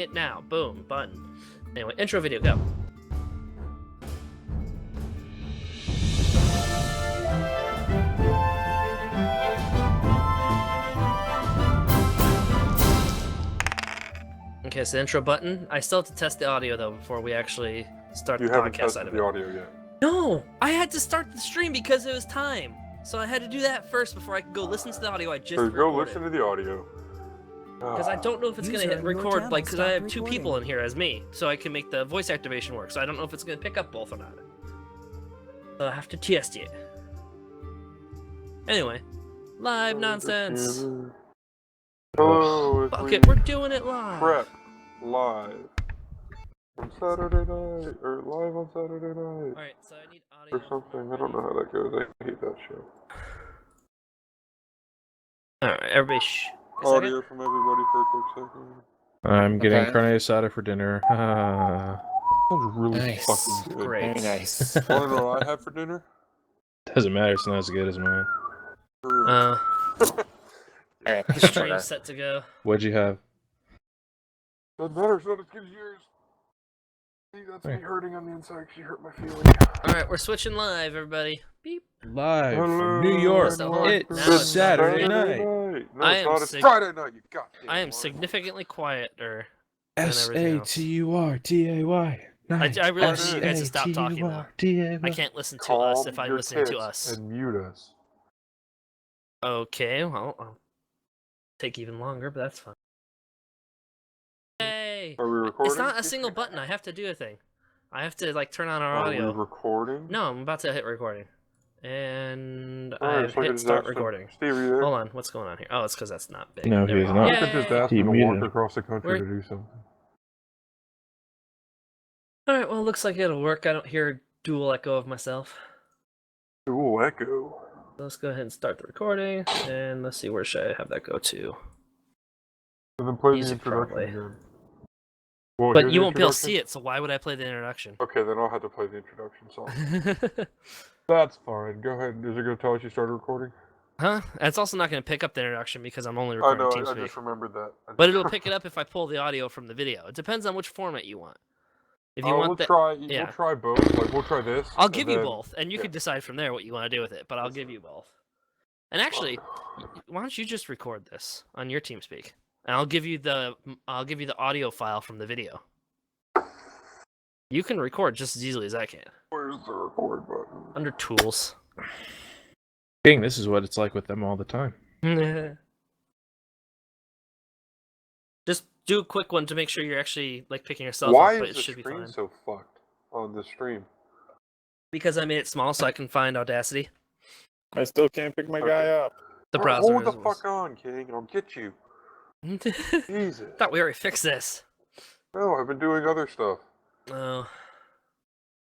Hit now. Boom. Button. Anyway, intro video, go. Okay, so intro button. I still have to test the audio though before we actually start the podcast side of it. You haven't tested the audio yet. No, I had to start the stream because it was time. So I had to do that first before I could go listen to the audio I just recorded. So go listen to the audio. Because I don't know if it's going to hit record, like, because I have two people in here as me, so I can make the voice activation work. So I don't know if it's going to pick up both or not. So I have to test it. Anyway, live nonsense. Hello, Fuck it, we're doing it live. Prep live on Saturday night, or live on Saturday night. Alright, so I need audio. Or something. I don't know how that goes. I hate that show. Alright, everybody shh. Audio from everybody for a quick second. I'm getting carne asada for dinner. Sounds really Nice. fucking good. Great. Very nice. Wanna know what I had for dinner? Doesn't matter, it's not as good as mine. Alright, The stream's set to go. What'd you have? Doesn't matter, it's not as good as yours. See, that's me Right. hurting on the inside, she hurt my feelings. Alright, we're switching live, everybody. Beep. Live Hello, from New York. So hold on. It's Now it's Saturday night. No, I it's am not. It's sig- Friday night, you goddamn I am moron. significantly quieter. everything else. SATURDAY. I really need you guys to stop talking though. SATURDAY. I can't listen to Calm us if I'm your listening to tits us. and mute us. Okay, well, I'll take even longer, but that's fine. Hey! Are we recording? It's not a single button. I have to do a thing. I have to, like, turn on our Are audio. we recording? No, I'm about to hit recording. And Alright, I so I hit just start asked him, recording. Steve, are you there? Hold on, what's going on here? Oh, it's because that's not big. No, There he we is go. not. I could just ask He him to walk muted. across the country We're- to do something. Alright, well, it looks like it'll work. I don't hear a dual echo of myself. Ooh, echo. So let's go ahead and start the recording, and let's see, where should I have that go to? And then play Music, the introduction probably. again. Well, But here's you the won't be able to introduction. see it, so why would I play the introduction? Okay, then I'll have to play the introduction song. That's fine. Go ahead. Is it going to tell us you started recording? Huh? It's also not going to pick up the introduction because I'm only I recording know, I TeamSpeak. just remembered that. But it'll pick it up if I pull the audio from the video. It depends on which format you want. If you want we'll that, try, yeah. we'll try both. Like, we'll try this. I'll and give you then- both, and you yeah. can decide from there what you want to do with it. But I'll give you both. And actually, why don't you just record this on your TeamSpeak, and I'll give you the audio file from the video. You can record just as easily as I can. Where's the record button? Under Tools. King, this is what it's like with them all the time. Just do a quick one to make sure you're actually like picking yourself Why up, but is it the should be screen fine. so fucked on the stream? Because I made it small so I can find Audacity. I still can't pick my guy up. The Bro, browser hold the is fuck on, King. I'll get you. Jesus. Thought we already fixed this. No, I've been doing other stuff. Oh.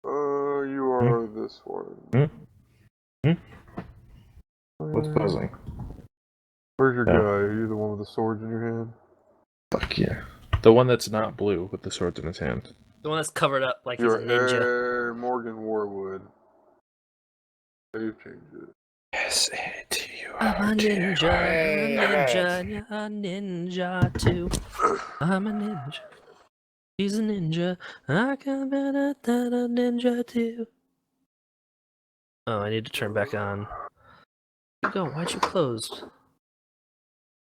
You are this one. What's buzzing? Where's your Yeah. guy? Are you the one with the swords in your hand? Fuck yeah. The one that's not blue with the swords in his hand. The one that's covered up like You're he's a ninja. Morgan Warwood. Save changes. I'm a ninja, Hey, ninja, you're a ninja too. I'm a ninja. He's a ninja. I can be a ninja too. Oh, I need to turn back on. Where'd you go? Why'd you close?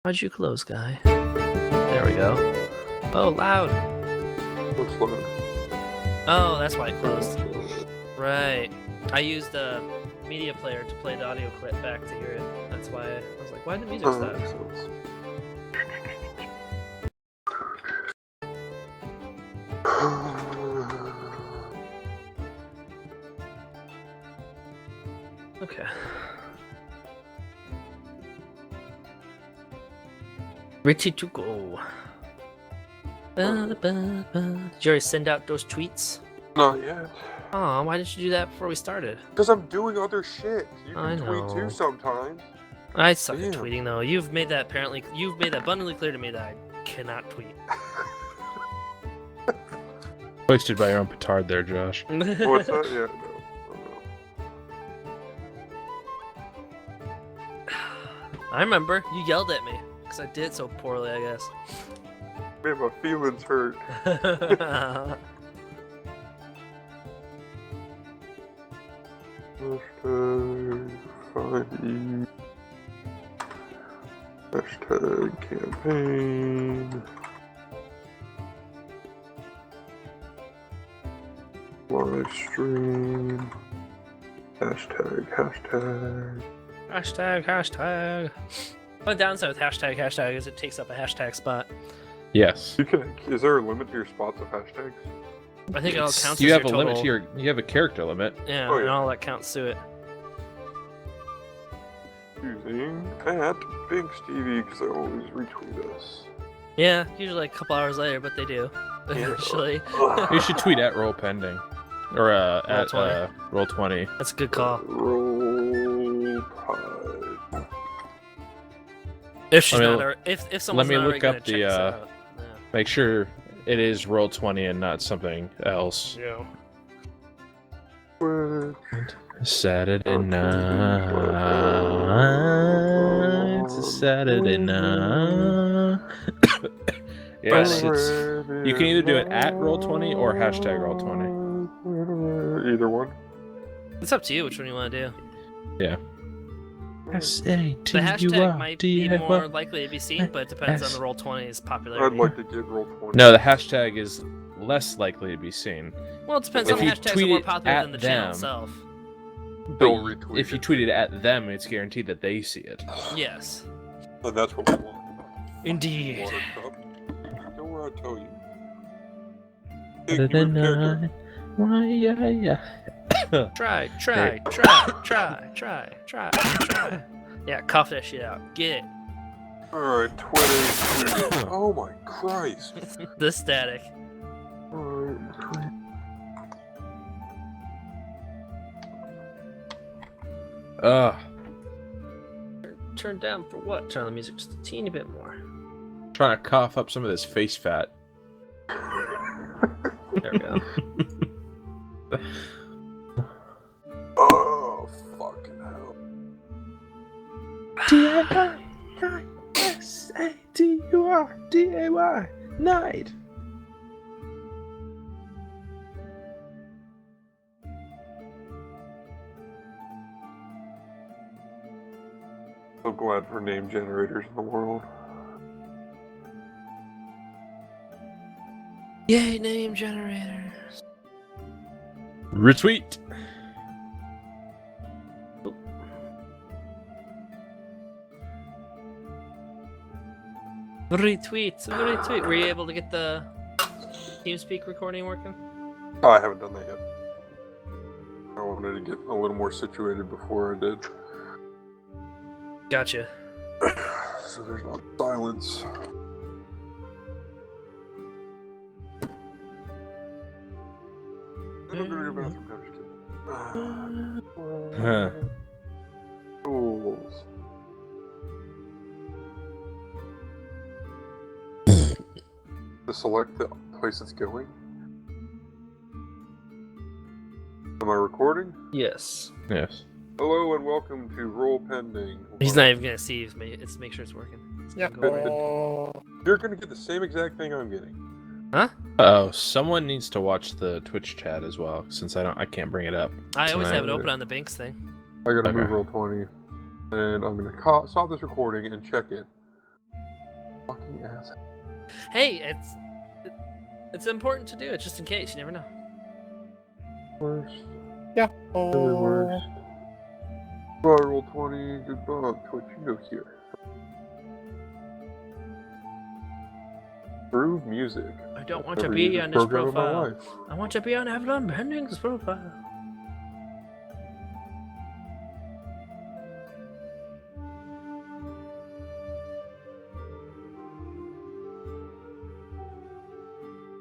Why'd you close, guy? There we go. Oh, loud. Looks like. Oh, that's why it closed. Right. I used a media player to play the audio clip back to hear it. That's why I was like, why did the music stop? Makes sense. Okay. Ready to go. Did you already send out those tweets? Not yet. Aw, why didn't you do that before we started? Because I'm doing other shit. You I can tweet know. too sometimes. I suck at Damn. tweeting though. You've made that abundantly clear to me that I cannot tweet. Wasted by your own petard there, Josh. What's that? Yeah, no. I remember you yelled at me because I did so poorly, I guess. Man, my feelings hurt. Hashtag find Hashtag campaign. Live stream. Hashtag. Hashtag. One downside with hashtag is it takes up a hashtag spot. Yes. You can. Is there a limit to your spots of hashtags? I think it all counts You as have your a total. limit to your. You have a character limit. Yeah, Oh, and yeah. all that counts to it. Using at Big Stevie because they always retweet us. Yeah, usually like a couple hours later, but they do. Actually, You should tweet at RollPending or at Roll20. Roll20. that's a good call. Roll Pride. If she's Let me not, if someone's me not look already up gonna the, check us out. Make sure it is Roll20 and not something else. Yeah. Twitch. Saturday night. It's a Saturday night. Yes, it's. You can either do it at Roll20 or hashtag Roll20. Either one. It's up to you which one you want to do. Yeah. The hashtag might be more likely to be seen, but it depends on the Roll20's popularity. I'd like to get roll 20. No, the hashtag is less likely to be seen. Well, it depends If on the you hashtags are tweet more it popular at than the channel them- itself. They'll retweet If you it. tweet it at them, it's guaranteed that they see it. Yes. And that's what we want. Indeed. Water cup. Don't worry, I'll tell you. Saturday night. Why, yeah. Try. Yeah, cough that shit out. Get it. Alright, Twitter. Oh my Christ. The static. Alright. Ugh. Turn down for what? Turn on the music just a teeny bit more. Trying to cough up some of this face fat. There we go. Oh, fucking hell. T-I-S-A-T-U-R-D-A-Y. Night. So glad for name generators in the world. Yay, name generators. Retweet. Retweet. Were you able to get the TeamSpeak recording working? Oh, I haven't done that yet. I wanted to get a little more situated before I did. Gotcha. So there's no silence. I'm gonna go to the bathroom. I'm just kidding. Huh. Tools. To select the place it's going. Am I recording? Yes. Yes. Hello and welcome to RollPending. He's not even gonna see if it's make sure it's working. It's Yeah. gonna go away. You're gonna get the same exact thing I'm getting. Huh? Oh, someone needs to watch the Twitch chat as well, since I can't bring it up. I always have it tonight. open on the Binks thing. I gotta Okay. move Roll20, and I'm gonna stop this recording and check it. Fucking ass. Hey, it's important to do it just in case. You never know. Worst. Yeah. Really worst. Goodbye, Roll20. Goodbye, Twitch. You go here. Groove music. I don't want to Never be used on this program in my profile. life. I want to be on AvalonPending's profile.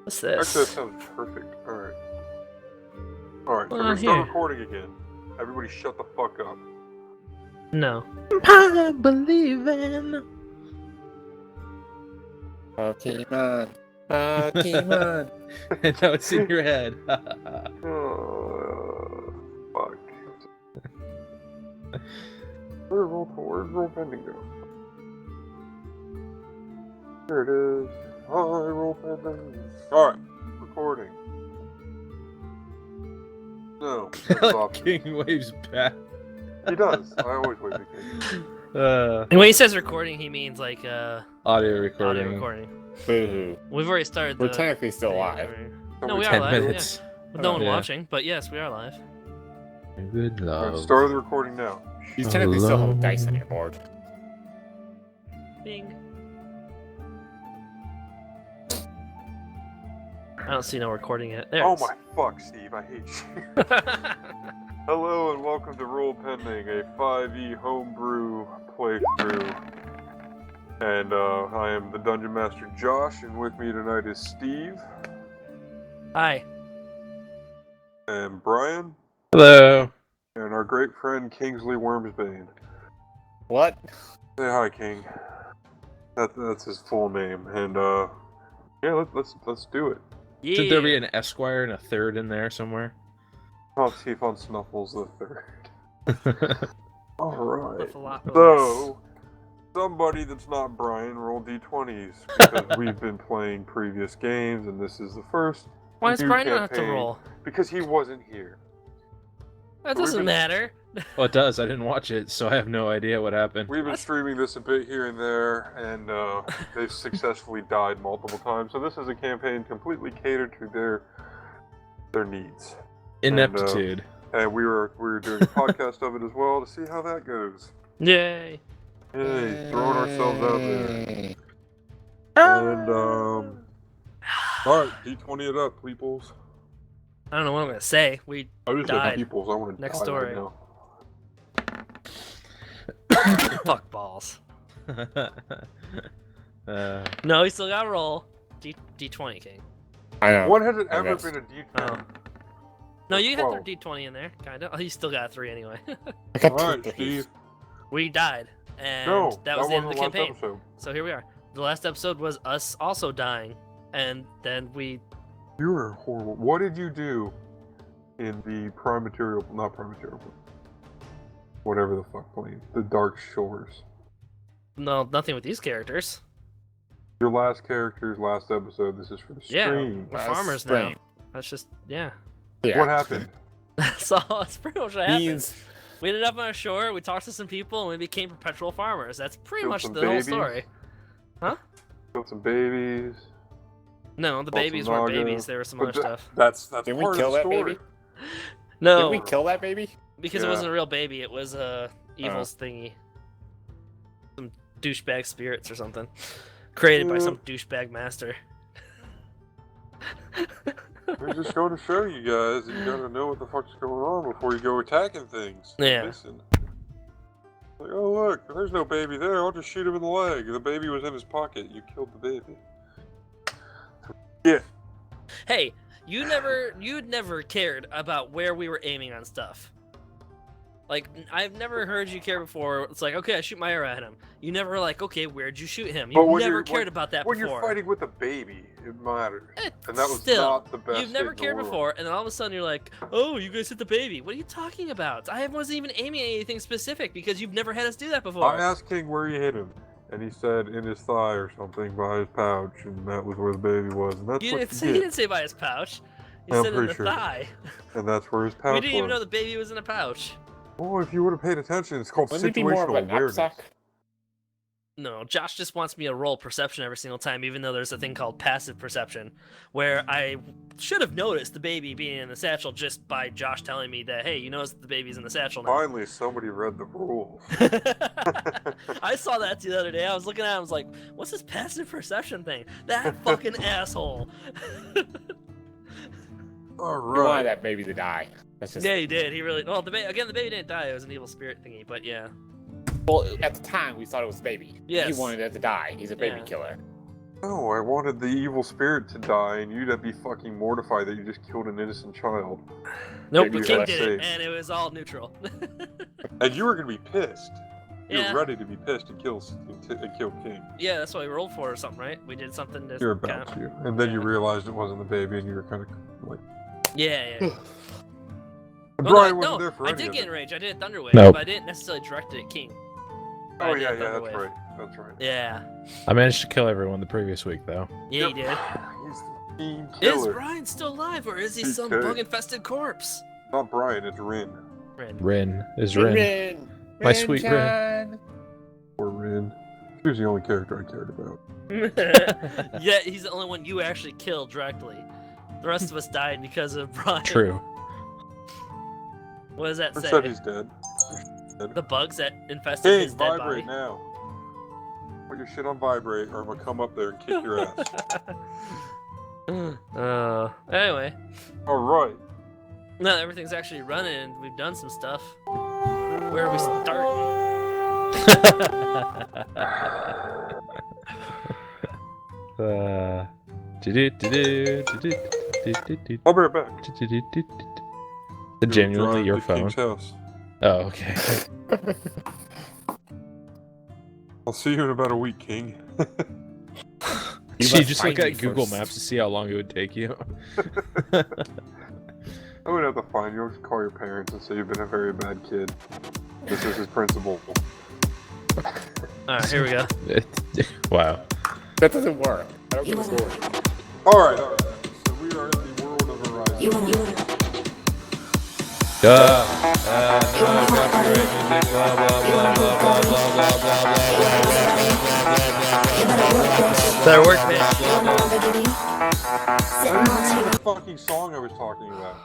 What's this? Actually, that sounds perfect. Alright. Alright, so Well, we're start here. recording again. Everybody shut the fuck up. No. I believe in. Pokemon. Pokemon. And now it's in your head. Fuck. Where's RollPending go? There it is. RollPending. Alright, recording. No, that's Like off. King waves back. He does. I always wave at King. And when he says recording, he means like Audio recording. audio recording. Boo-hoo. We've already started. We're the technically still thing live. already. So No, we we are 10 live. minutes. Yeah. With no one Yeah. watching, but yes, we are live. Good Alright, love. start the recording now. You technically still Hello. have dice on your board. Bing. I don't see no recording yet. There. Oh it is. my fuck, Steve, I hate you. Hello and welcome to RollPending, a 5e homebrew playthrough. And I am the Dungeon Master Josh, and with me tonight is Steve Hi. and Brian, Hello. and our great friend Kingsley Wormsbane. What? Say hi, King. That's his full name, and yeah, let's do it. Yeah. Should there be an Esquire and a third in there somewhere? Chief on Snuffles the Third. All right. Snuffleupagus. So, somebody that's not Brian roll d20s because we've been playing previous games, and this is the first. Why does new Brian not have to campaign, roll? Because he wasn't here. That We've doesn't been- matter. Oh, it does. I didn't watch it, so I have no idea what happened. We've been streaming this a bit here and there, and they've successfully died multiple times. So this is a campaign completely catered to their needs. Ineptitude. And we were doing a podcast of it as well to see how that goes. Yay. Yay, throwing ourselves out there. And alright, d20 it up, peoples. I don't know what I'm gonna say. We I just died. said peoples. I want to Next die story. right now. fuck balls. uh, No, he still got to roll. D20 King. I know. When has it I ever guess. been a d10? Oh. No, you have 12. to D20 in there, kind of. Oh, he still got 3 anyway. I got Alright, two Steve. We died, and No, that was the end of wasn't the last campaign. episode. So here we are. The last episode was us also dying, and then we. You were horrible. What did you do in the Prime Material, not Prime Material, but whatever the fuck plane, the Dark Shores? No, nothing with these characters. Your last character's last episode. This is for the Yeah, stream. we're Last farmers now. spring. That's just, yeah. Yeah. What happened? So that's pretty much what happened. Means We ended up on a shore, we talked to some people, and we became perpetual farmers. That's pretty Killed much some the whole babies? story. Killed some babies. No, the Killed babies some weren't Naga. babies, there was some But other stuff. That's Did we part kill of the that story. baby? No, Did we kill that baby? because it Yeah. wasn't a real baby, it was a evil's thingy. Some douchebag spirits or something. Created by Yeah. some douchebag master. We're just going to show you guys that you gotta know what the fuck's going on before you go attacking things. Yeah. Listen. Like, oh look, there's no baby there. I'll just shoot him in the leg. The baby was in his pocket. You killed the baby. Yeah. Hey, you'd never cared about where we were aiming on stuff. Like, I've never heard you care before. It's like, okay, I shoot my arrow at him. You never were like, okay, where'd you shoot him? But You've when never you're- cared about that When before. you're fighting with a baby, it matters. And that was Still, not the best. you've never hit in the cared world. before, and then all of a sudden you're like, oh, you guys hit the baby. What are you talking about? I wasn't even aiming at anything specific because you've never had us do that before. I asked King where you hit him, and he said in his thigh or something by his pouch, and that was where the baby was. And that's You what didn't, you say, he did. didn't say by his pouch. He I'm said in pretty the sure. thigh. And that's where his pouch We didn't even know was. the baby was in a pouch. Oh, if you would have paid attention, it's called Wouldn't it be more of situational a awareness. knapsack? No, Josh just wants me to roll perception every single time, even though there's a thing called passive perception, where I should have noticed the baby being in the satchel just by Josh telling me that, hey, you noticed the baby's in the satchel now. Finally, somebody read the rules. I saw that the other day. I was looking at it, I was like, what's this passive perception thing? That fucking asshole. All You wanted right. that baby to die. That's just Yeah, he did. He really. Well, the baby didn't die. It was an evil spirit thingy, but yeah. well. At the time, we thought it was baby. Yes. He wanted it to die. He's a baby Yeah. killer. No, I wanted the evil spirit to die, and you'd be fucking mortified that you just killed an innocent child. Nope, Maybe the king let's did it, see. and it was all neutral. And you were gonna be pissed. You Yeah. were ready to be pissed and kill King. Yeah, that's what we rolled for or something, right? We did something to. You're about kinda- to, and then you yeah. realized it wasn't the baby, and you were kind of like. Yeah. And Well, Brian no, wasn't there for I any did of get it. enraged. I did it Thunderwave, Nope. but I didn't necessarily direct it at King. I Oh did yeah, it that's Thunderwave. right. That's right. Yeah. I managed to kill everyone the previous week, though. Yeah, you did. He's the team Is killer. Brian still alive, or is he He's some dead. bug-infested corpse? Not Brian, it's Rin. Rin. Rin is Rin. Rin. My sweet Rin. Rin-chan. Or Rin. He was the only character I cared about. Yeah, he's the only one you actually killed directly. The rest of us died because of Brian. True. What does that I say? said he's dead. The bugs that infested Hey, his dead vibrate body. now. Put your shit on vibrate, or I'm gonna come up there and kick your ass. Anyway. Alright. Now that everything's actually running and we've done some stuff. Where are we starting? I'll be right back. Genuinely Drive your to phone. King's house. Oh, okay. I'll see you in about a week, King. You must just find look me at Google first. Maps to see how long it would take you. I wouldn't have to find you. I'll just call your parents and say you've been a very bad kid. This is his principal. Alright, here we go. Wow. That doesn't work. I don't get the story. Alright. So we are in the world of Horizon. No copyright music, blah, blah, blah, blah, blah, blah, blah, blah, blah. Better work, man. That's the fucking song I was talking about.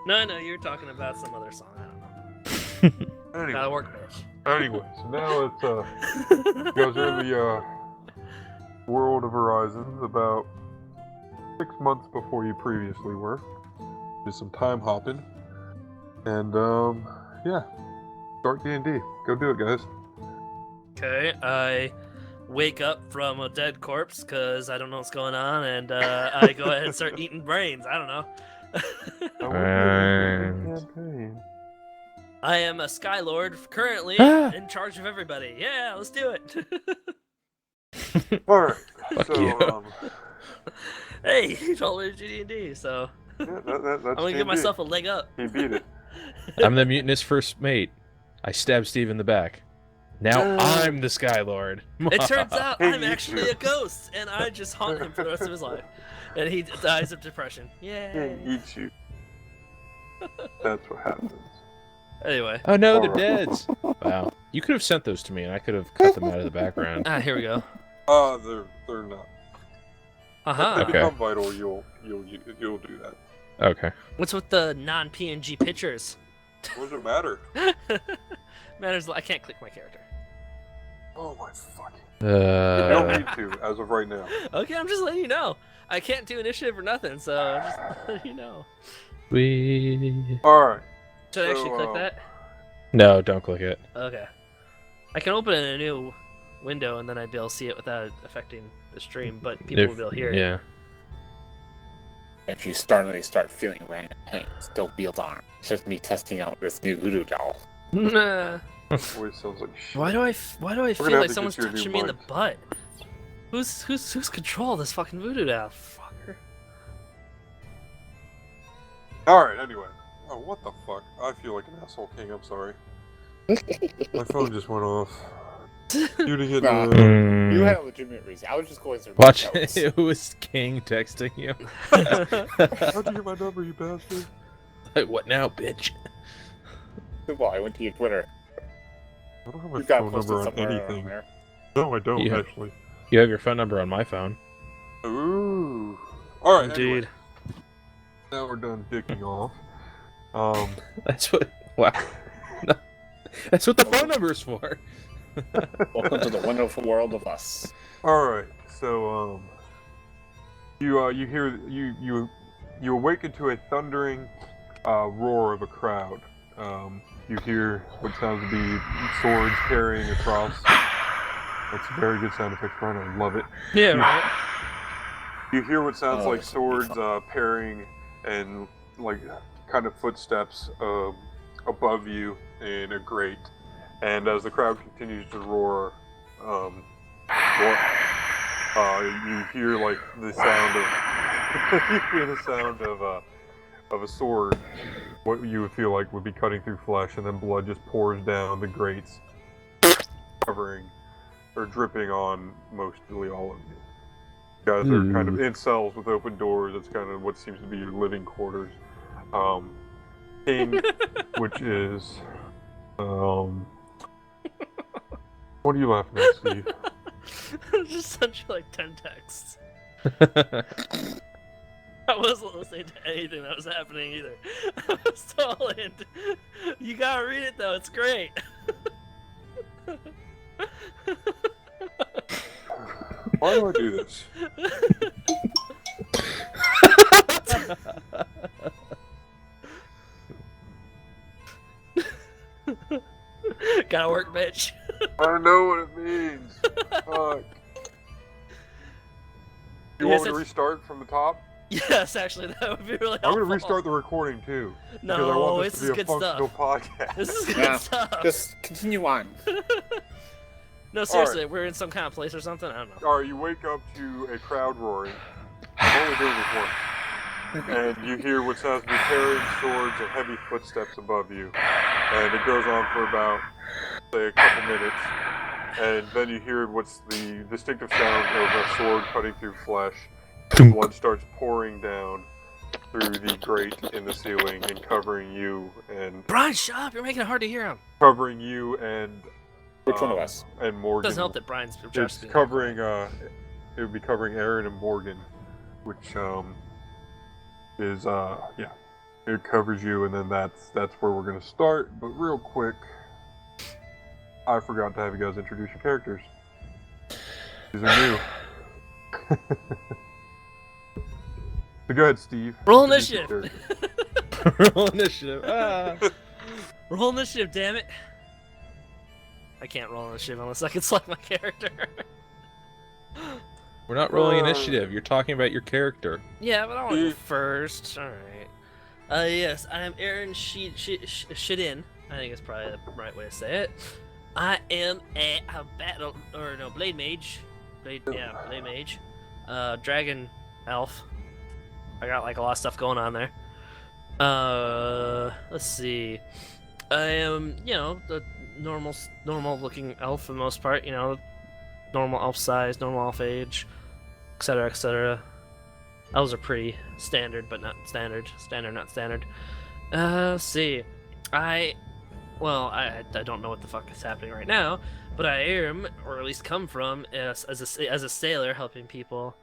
No, you were talking about some other song. I don't know. Anyway, Gotta work, bitch. so now it's you guys are in the world of Horizon about 6 months before you previously were. Did some time hopping. And yeah. Start D&D. Go do it, guys. Okay, I wake up from a dead corpse because I don't know what's going on, and I go ahead and start eating brains. I don't know. Campaign. I am a Skylord currently in charge of everybody. Yeah, let's do it. Alright. Fuck So you. Hey, you told me to do D&D, so yeah, that's I'm gonna give D&D. myself a leg up. He beat it. I'm the mutinous first mate. I stabbed Steve in the back. Now I'm the Skylord. It turns out Hey, I'm you actually too. a ghost, and I just haunt him for the rest of his life. And he dies of depression. Yay. He eats you. That's what happens. Anyway. Oh no, the Alright. deads. Wow. You could have sent those to me and I could have cut them out of the background. Here we go. They're not. Uh-huh. If they Okay. become vital, you'll do that. Okay. What's with the non-PNG pictures? What does it matter? Matters. I can't click my character. Oh my fucking! You don't Uh, need to, as of right now. Okay, I'm just letting you know. I can't do initiative or nothing, so I'm just letting you know. we. All right. Should I actually So, click that? No, don't click it. Okay. I can open it in a new window and then I'd be able to see it without it affecting the stream, but people will be able to hear it. Yeah. If you suddenly start feeling random pain, still feels on. It's just me testing out this new voodoo doll. Nah. Voice sounds like shit. Why do I feel gonna have like to someone's get you a new touching me in the mic. butt? Who's control this fucking voodoo doll? Fucker. All right. Anyway. Oh, what the fuck? I feel like an asshole, King. I'm sorry. My phone just went off. You didn't get Nah. Mm. You had a legitimate reason. I was just going through Watch my notes. it. was King texting you. How'd you get my number, you bastard? Like, what now, bitch? Well, I went to your Twitter. I don't have my You've got phone posted number on somewhere around anything. there. No, I don't Yeah. actually. You have your phone number on my phone. Ooh. All right. Anyway, Indeed. now we're done dicking off. That's what. Wow. No, that's what the phone number is for. Welcome to the wonderful world of us. All right. So you hear you awaken to a thundering roar of a crowd. You hear what sounds to be swords carrying across. That's a very good sound effect, Brian. I love it. Yeah, right. You hear what sounds Oh, like this will be swords parrying and like kind of footsteps above you in a grate. And as the crowd continues to roar, you hear like the sound of a sword. What you would feel like would be cutting through flesh, and then blood just pours down the grates, covering are dripping on mostly all of you. You guys are kind of in cells with open doors. That's kind of what seems to be your living quarters. King, which is, what are you laughing at, Steve? I just sent you like 10 texts. I wasn't listening to anything that was happening either. I was all in. You gotta read it though, it's great. Why do I do this? Gotta work, bitch. I don't know what it means. Fuck. You want me to restart from the top? Yes, actually, that would be really helpful. I'm gonna restart the recording too. No, because I want this this to is be a good functional stuff. podcast. This is good Yeah, stuff. just continue on. No, seriously, we're in some kind of place or something? I don't know. Alright, you wake up to a crowd roaring. I'm only doing this once. And you hear what sounds to be carrying swords and heavy footsteps above you. And it goes on for about, say, a couple minutes. And then you hear what's the distinctive sound of a sword cutting through flesh. Blood starts pouring down through the grate in the ceiling and covering you and... Brian, shut up! You're making it hard to hear him. Covering you and... Which one of us? And Morgan. It doesn't help that Brian's It's covering, it would be covering Aaron and Morgan, which, is, yeah. It covers you, and then that's where we're gonna start. But real quick, I forgot to have you guys introduce your characters. These are new. So go ahead, Steve. Roll Introduce your initiative. characters. Roll initiative. Roll initiative, damn it. I can't roll initiative unless I can select my character. We're not rolling initiative. You're talking about your character. Yeah, but I want to go first. Alright. Yes, I am Aaron Shidin. I think it's probably the right way to say it. I am a blade mage. Blade mage. Dragon elf. I got like a lot of stuff going on there. Let's see. I am, the normal looking elf for the most part, normal elf size, normal elf age, etc, etc. Elves are pretty standard, but not standard. Standard, not standard. Let's see. I don't know what the fuck is happening right now, but I am, or at least come from, as a sailor helping people.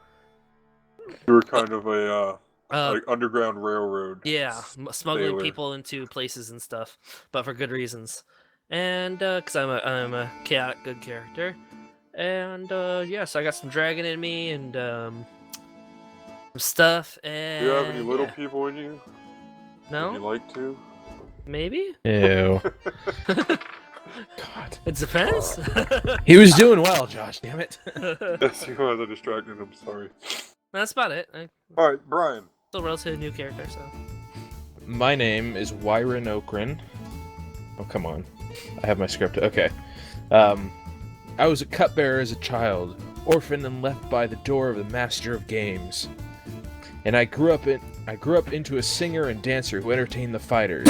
You were kind of a like underground railroad. Yeah, smuggling sailor. people into places and stuff, but for good reasons. And because I'm a chaotic good character, and yeah, so I got some dragon in me and some stuff. And Do you have any little people in you? No. Would you like to? Maybe. Ew. God. It depends. He was doing well, Josh. Damn it. Yes, he was. I distracted him. Sorry. That's about it. I'm All right, Brian. still a relatively new character, so. My name is Wyron Okrin. Oh, come on. I have my script. Okay. I was a cupbearer as a child, orphaned and left by the door of the master of games. And I grew up into a singer and dancer who entertained the fighters.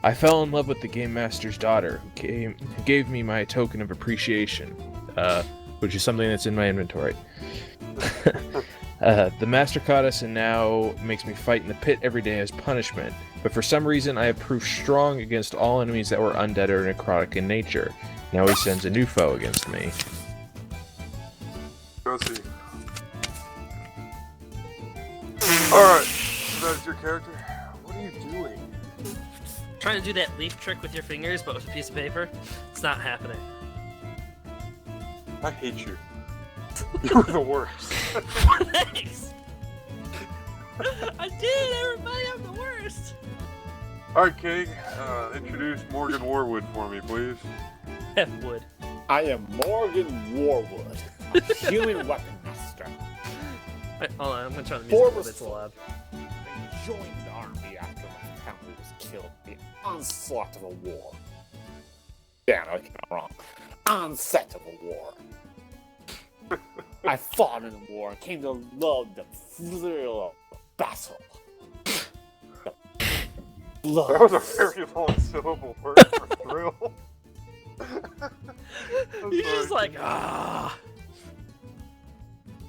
I fell in love with the game master's daughter, who gave me my token of appreciation, which is something that's in my inventory. The master caught us and now makes me fight in the pit every day as punishment, but for some reason I have proved strong against all enemies that were undead or necrotic in nature. Now he sends a new foe against me. Go see. Alright, so that's your character. What are you doing? Trying to do that leaf trick with your fingers, but with a piece of paper. It's not happening. I hate you. You're the worst. Thanks. I did, everybody. I'm the worst. Alright, King. Introduce Morgan Warwood for me, please. F wood. I am Morgan Warwood, a human weapon master. Wait, hold on, I'm gonna turn the music a little bit, it's a little loud. I joined the army after my family was killed in the onslaught of a war. Damn, I came out wrong. Onset of a war. I fought in the war and came to love the thrill of battle. That was a very long syllable word for thrill. He's just like, ah.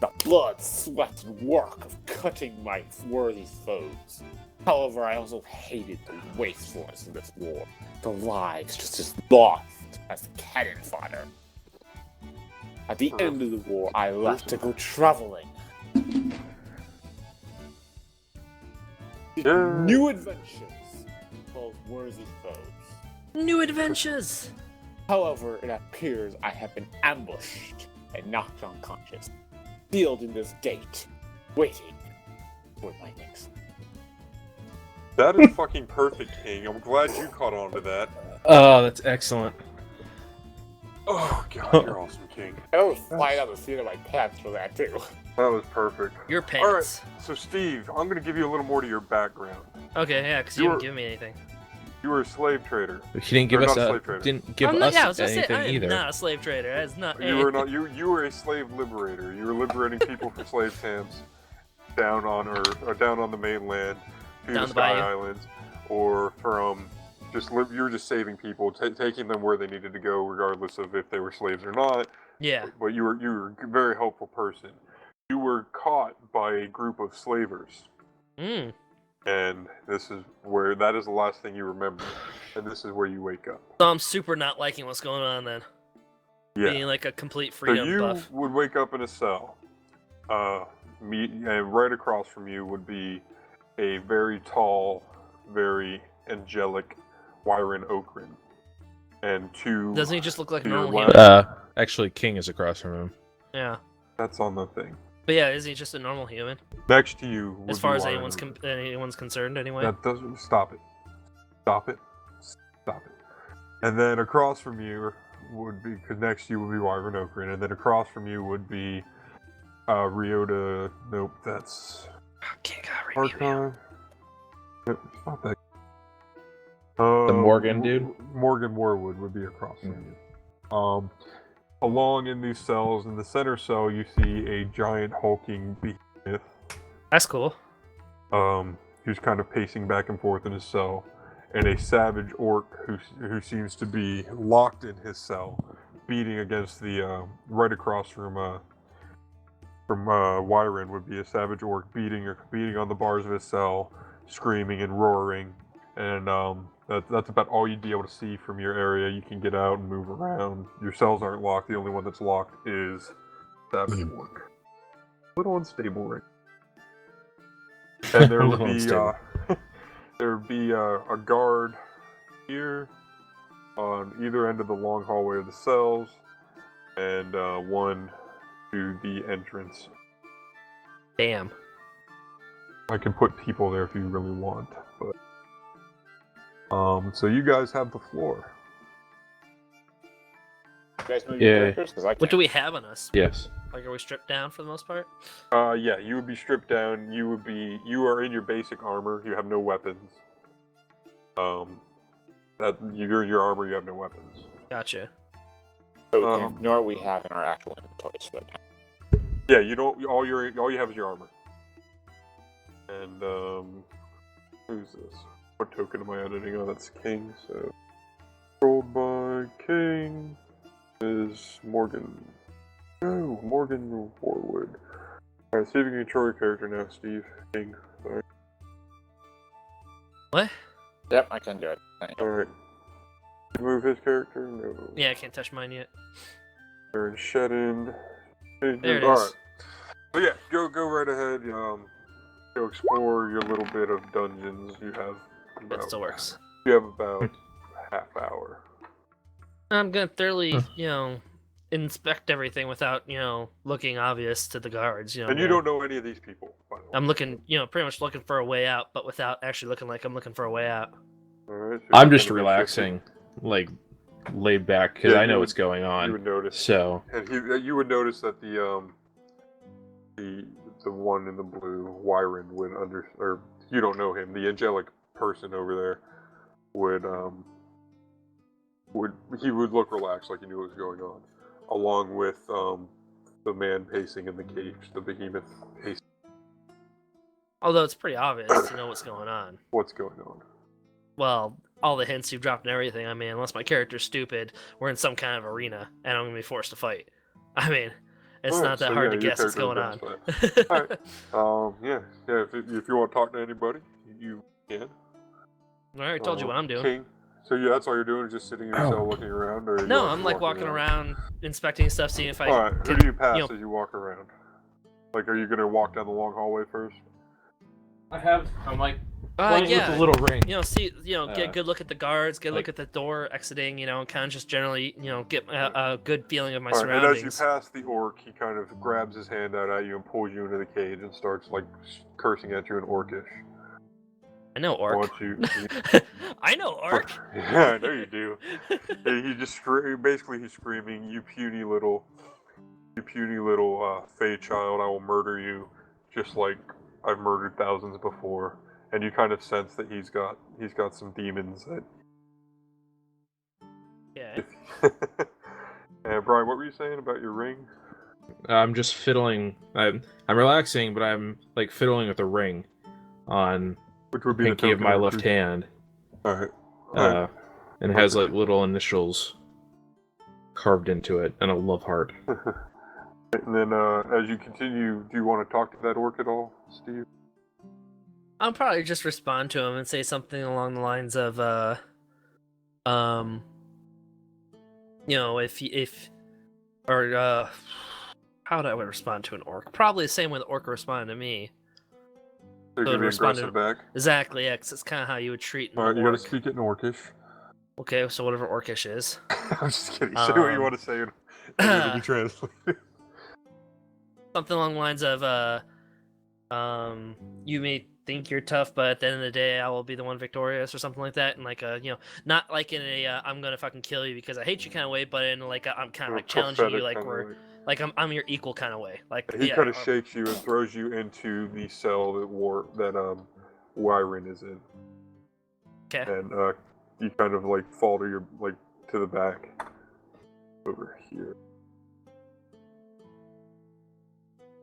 The blood, sweat, and work of cutting my worthy foes. However, I also hated the wastefulness of this war. The lives just as lost as cannon fodder. At the end of the war, I left to go traveling. New adventures of worthy foes. New adventures. However, it appears I have been ambushed and knocked unconscious, sealed in this gate, waiting for my next. That is fucking perfect, King. I'm glad you caught on to that. Oh, that's excellent. Oh god, you're awesome, King. I was flying out the seat of my pants for that too. That was perfect. Your pants. Alright, so Steve, I'm gonna give you a little more to your background. Okay, yeah, because you didn't give me anything. You were a slave trader. He didn't give You're us not a slave trader. didn't give I'm not, us yeah, I was gonna say, anything I am either. not a slave trader. That is not. You were not. You were a slave liberator. You were liberating people from slave camps down on Earth or down on the mainland to Down the the Sky bayou. Islands, or from just you were just saving people, taking them where they needed to go, regardless of if they were slaves or not. Yeah. But you were a very helpful person. You were caught by a group of slavers. Mm. And that is the last thing you remember. And this is where you wake up. So I'm super not liking what's going on then. Yeah. Being like a complete So freedom you buff. would wake up in a cell. And right across from you would be a very tall, very angelic Wyron Okrin. And two... Doesn't he just look like a to your normal left- human? Actually, King is across from him. Yeah. That's on the thing. But yeah, isn't he just a normal human? Next to you would As far be as Wyron anyone's concerned, anyway. That doesn't... Stop it. Stop it. Stop it. And then across from you would be... Because next to you would be Wyron Okrin. And then across from you would be Ryota... Nope, that's... Can't got read me. Archon. Nope, it's not that. The Morgan dude? Morgan Warwood would be across from you. Along in these cells, in the center cell, you see a giant hulking behemoth. That's cool. Who's kind of pacing back and forth in his cell, and a savage orc who seems to be locked in his cell, beating against the right across from Wyron would be a savage orc beating on the bars of his cell, screaming and roaring, and that's about all you'd be able to see from your area. You can get out and move around. Your cells aren't locked. The only one that's locked is savage orc. A little unstable, right? And there would be a guard here on either end of the long hallway of the cells, and one to the entrance. Damn. I can put people there if you really want, but so you guys have the floor. You guys know Yeah. your characters? 'Cause I What can't. do we have on us? Yes. Like, are we stripped down for the most part? Yeah, you would be stripped down. You are in your basic armor. You have no weapons. That you're in your armor. You have no weapons. Gotcha. So nor we have in our actual inventories for that. Yeah, you don't. All you have is your armor. And who's this? What token am I editing? Oh, that's King. So controlled by King is Morgan. No, Morgan Warwood. Alright, see if you can control your character now, Steve. King. Sorry. What? Yep, I can do it. Thank you. Alright. Move his character? No. Yeah, I can't touch mine yet. Aaron Shedden. There it is. Alright. So yeah, go right ahead. Go explore your little bit of dungeons. You have That still works. You have about a half hour. I'm gonna thoroughly, inspect everything without, looking obvious to the guards. And you don't know any of these people, by the way. I'm looking, pretty much looking for a way out, but without actually looking like I'm looking for a way out. Alright, so I'm you're just gonna be relaxing, like laid back, because Yeah, I you know would- what's going You on. would notice. So And you would notice that the one in the blue, Wyron, or you don't know him, the angelic person over there would look relaxed, like he knew what was going on, along with the man pacing in the cage, the behemoth pacing. Although it's pretty obvious to know what's going on. What's going on? Well, all the hints you've dropped and everything, I mean, unless my character's stupid, we're in some kind of arena and I'm gonna be forced to fight. I mean, it's Alright, not that so hard yeah, to your guess what's character going on. does Alright. Yeah. If you want to talk to anybody, you can. I already told you what I'm doing. King. So yeah, that's all you're doing, is just sitting in your cell looking around, or are you No, actually I'm like walking around, inspecting stuff, seeing if I Alright, who can, do you pass you know, as you walk around? Like, are you gonna walk down the long hallway first? I'm like playing yeah, with the little ring. you know, see, you know, get a good look at the guards, get a look like- at the door exiting, you know, and kind of just generally, you know, get a good feeling of my Alright, and surroundings. as you pass the orc, he kind of grabs his hand out at you and pulls you into the cage and starts, like, cursing at you in orcish. I know I orc. want you... I know orc. Yeah, I know you do. He just basically he's screaming, "You puny little fey child! I will murder you, just like I've murdered thousands before." And you kind of sense that he's got some demons that. Yeah. And Brian, what were you saying about your ring? I'm just fiddling. I'm relaxing, but I'm like fiddling with the ring on Which would be pinky the of my token left truth. hand. All right. And it has like little initials carved into it and a love heart. And then as you continue, do you want to talk to that orc at all, Steve? I'll probably just respond to him and say something along the lines of, you know, how would I respond to an orc? Probably the same way the orc responded to me. So you're So gonna be respond aggressive to- back. Exactly, yeah, 'cause it's kind of how you would treat an All right, you gotta orc. speak it in orcish. Okay, so whatever orcish is. I'm just kidding. Say what you want to say, and it'll be translated. Something along the lines of, you may think you're tough, but at the end of the day, I will be the one victorious, or something like that. And like you know, not like in a I'm gonna fucking kill you because I hate you kind of way, but in like I'm kind of like challenging you, like like I'm your equal kind of way. Like He yeah, kind of shakes you and throws you into the cell that Wyron is in. Okay. And you kind of like fall to your to the back over here.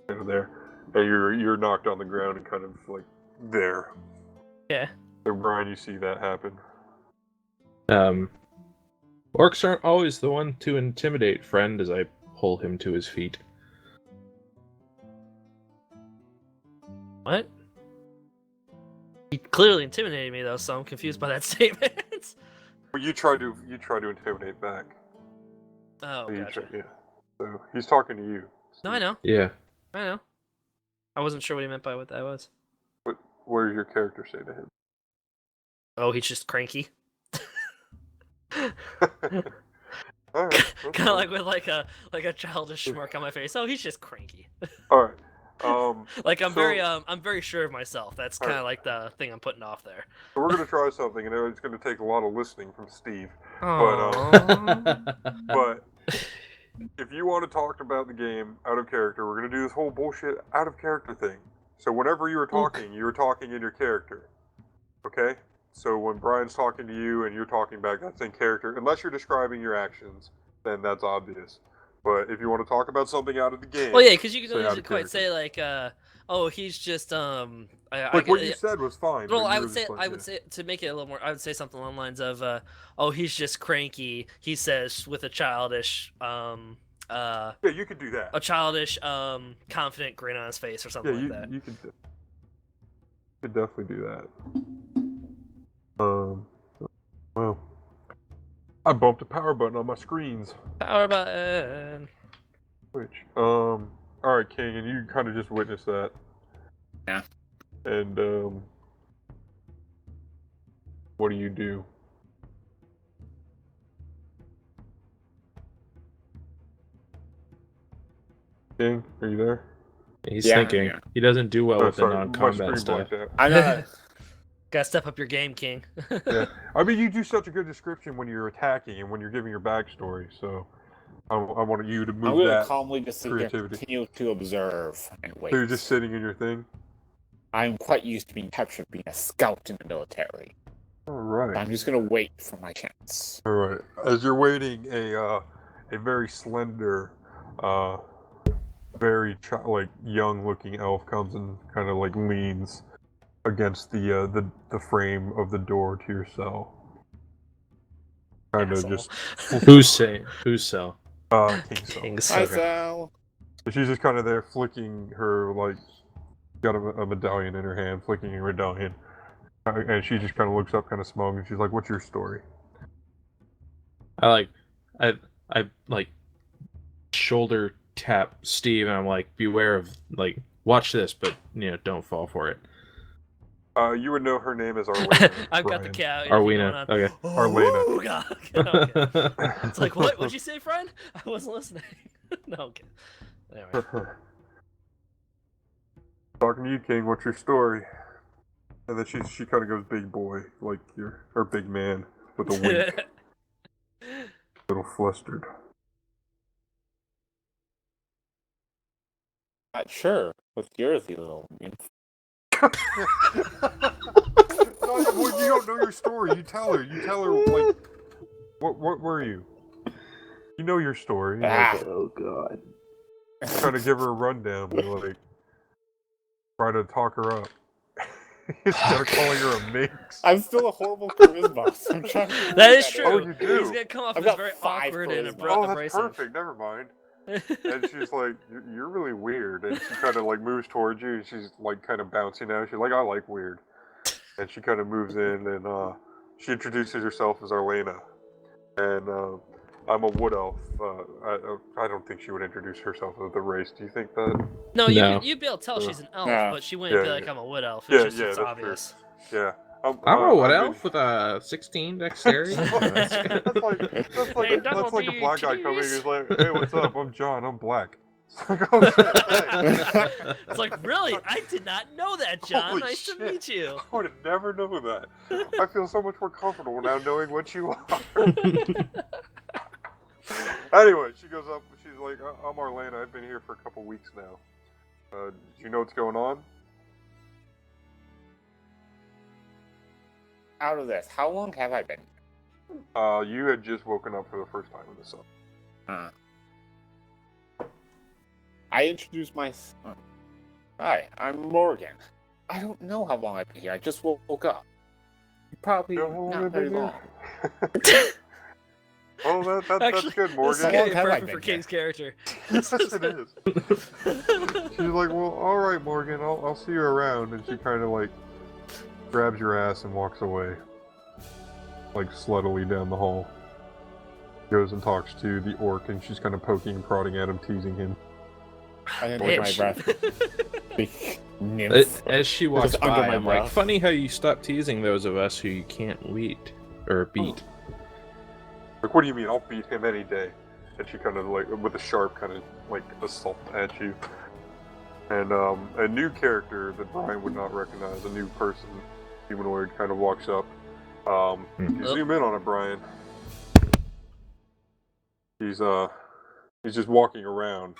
Over there. And you're knocked on the ground and kind of like there. Yeah. So Brian, you see that happen. Orcs aren't always the one to intimidate, friend, as I pull him to his feet. What? He clearly intimidated me though, so I'm confused by that statement. Well, you try to intimidate back. Oh, So gotcha. yeah. So he's talking to you. No, I know. Yeah. I know. I wasn't sure what he meant by what that was. What does your character say to him? Oh, he's just cranky. All right. Kind of like with like a childish smirk on my face. Oh, he's just cranky. All right. Like I'm So- very sure of myself. That's Alright. kind of like the thing I'm putting off there. So we're gonna try something, and it's gonna take a lot of listening from Steve. Aww. But if you want to talk about the game out of character, we're gonna do this whole bullshit out of character thing. So whenever you were talking in your character. Okay? So when Brian's talking to you and you're talking back, that's in character. Unless you're describing your actions, then that's obvious. But if you want to talk about something out of the game, Well, yeah, because you say can out only of quite character. say like, oh, he's just Like what you said was fine. Well, but I you would were say, just like, I would say to make it a little more. I would say something along the lines of, "Oh, he's just cranky." He says with a childish, yeah, you could do that. a childish, confident grin on his face or something Yeah, like that. you could definitely do that. Well, I bumped a power button on my screens. Power button. Which, all right, King, and you kind of just witnessed that. Yeah. And what do you do? King, are you there? He's Yeah, thinking. yeah. He doesn't do well Oh, with the sorry, my non-combat screen stuff. blanked out. I know. Gotta step up your game, King. Yeah. I mean, you do such a good description when you're attacking and when you're giving your backstory, so I wanted you to I'm move gonna that. calmly just sit here and creativity. continue to observe and wait. So you're just sitting in your thing? I'm quite used to being captured, being a scout in the military. Alright. I'm just gonna wait for my chance. Alright. As you're waiting, a very slender, very young-looking elf comes and kind of like leans against the frame of the door to your cell. kind of Asshole. just Who's saying? Who's Cell? King Cell. King's Hi, Okay. Sal. So she's just kind of there flicking her, like, got a medallion in her hand, flicking her medallion. And she just kind of looks up, kind of smiling, and she's like, "What's your story?" I like shoulder tap Steve, and I'm like, beware of like, watch this, but don't fall for it. You would know her name is Arlena. I've got the Brian. cat interview going Arwena. on. Okay. Arlena. Oh, God. Okay. It's like, what? What'd you say, friend? I wasn't listening. No, okay. Anyway. Talking to you, King. What's your story? And then she kind of goes, "Big boy, like or big man," with a wink, a little flustered. Not sure. What's yours, you little? Well, you don't know your story. You tell her. You tell her, like, what were you? You know your story. Like, Oh God. try to give her a rundown, but like, try to talk her up. Instead of calling her a minx. I'm still a horrible charisma. So I'm trying to That is it. true. Oh, you do? He's gonna come off I've as got very 5 awkward and charisma. Oh, that's abrasive. perfect. Never mind. And she's like, "You're really weird." And she kind of like moves towards you. And she's like kind of bouncy now. She's like, "I like weird." And she kind of moves in, and she introduces herself as Arlena. And I'm a wood elf. I don't think she would introduce herself as the race. Do you think that? No, No. you'd be able to tell she's an elf, Yeah. but she wouldn't be Yeah, like, yeah. "I'm a wood elf." Yeah, It's just yeah, it's that's obvious. Yeah. I'm a wood I've elf with a 16 dexterity. that's like Hey, that's like a black guy coming. WTs. He's like, "Hey, what's up? I'm John. I'm black." It's like, oh shit, thanks. It's like, really? I did not know that, John. Holy Nice to shit. meet you. I would have never known that. I feel so much more comfortable now knowing what you are. Anyway, she goes up. She's like, "I'm Arlena. I've been here for a couple weeks now. Do you know what's going on?" Out of this, how long have I been? You had just woken up for the first time in the sun. I introduced myself. Hi, I'm Morgan. I don't know how long I've been here. I just woke up. Probably You know how long not I've very been long. here? Oh, that's Actually, good, This is Morgan. How gonna long be have I perfect been for here? King's character. Yes, it is. She's like, "Well, all right, Morgan. I'll see you around." And she kind of like grabs your ass and walks away, like sluttily down the hall. Goes and talks to the orc, and she's kind of poking and prodding at him, teasing him. I didn't take my Bitch. breath. Big nymph. As she walks Just under by, my I'm like, breath. funny how you stop teasing those of us who you can't beat. Like, what do you mean? I'll beat him any day. And she kind of like, with a sharp kind of like assault at you. And a new character that Brian would not recognize, a new person, humanoid, kind of walks up. You zoom in on it, Brian. He's just walking around.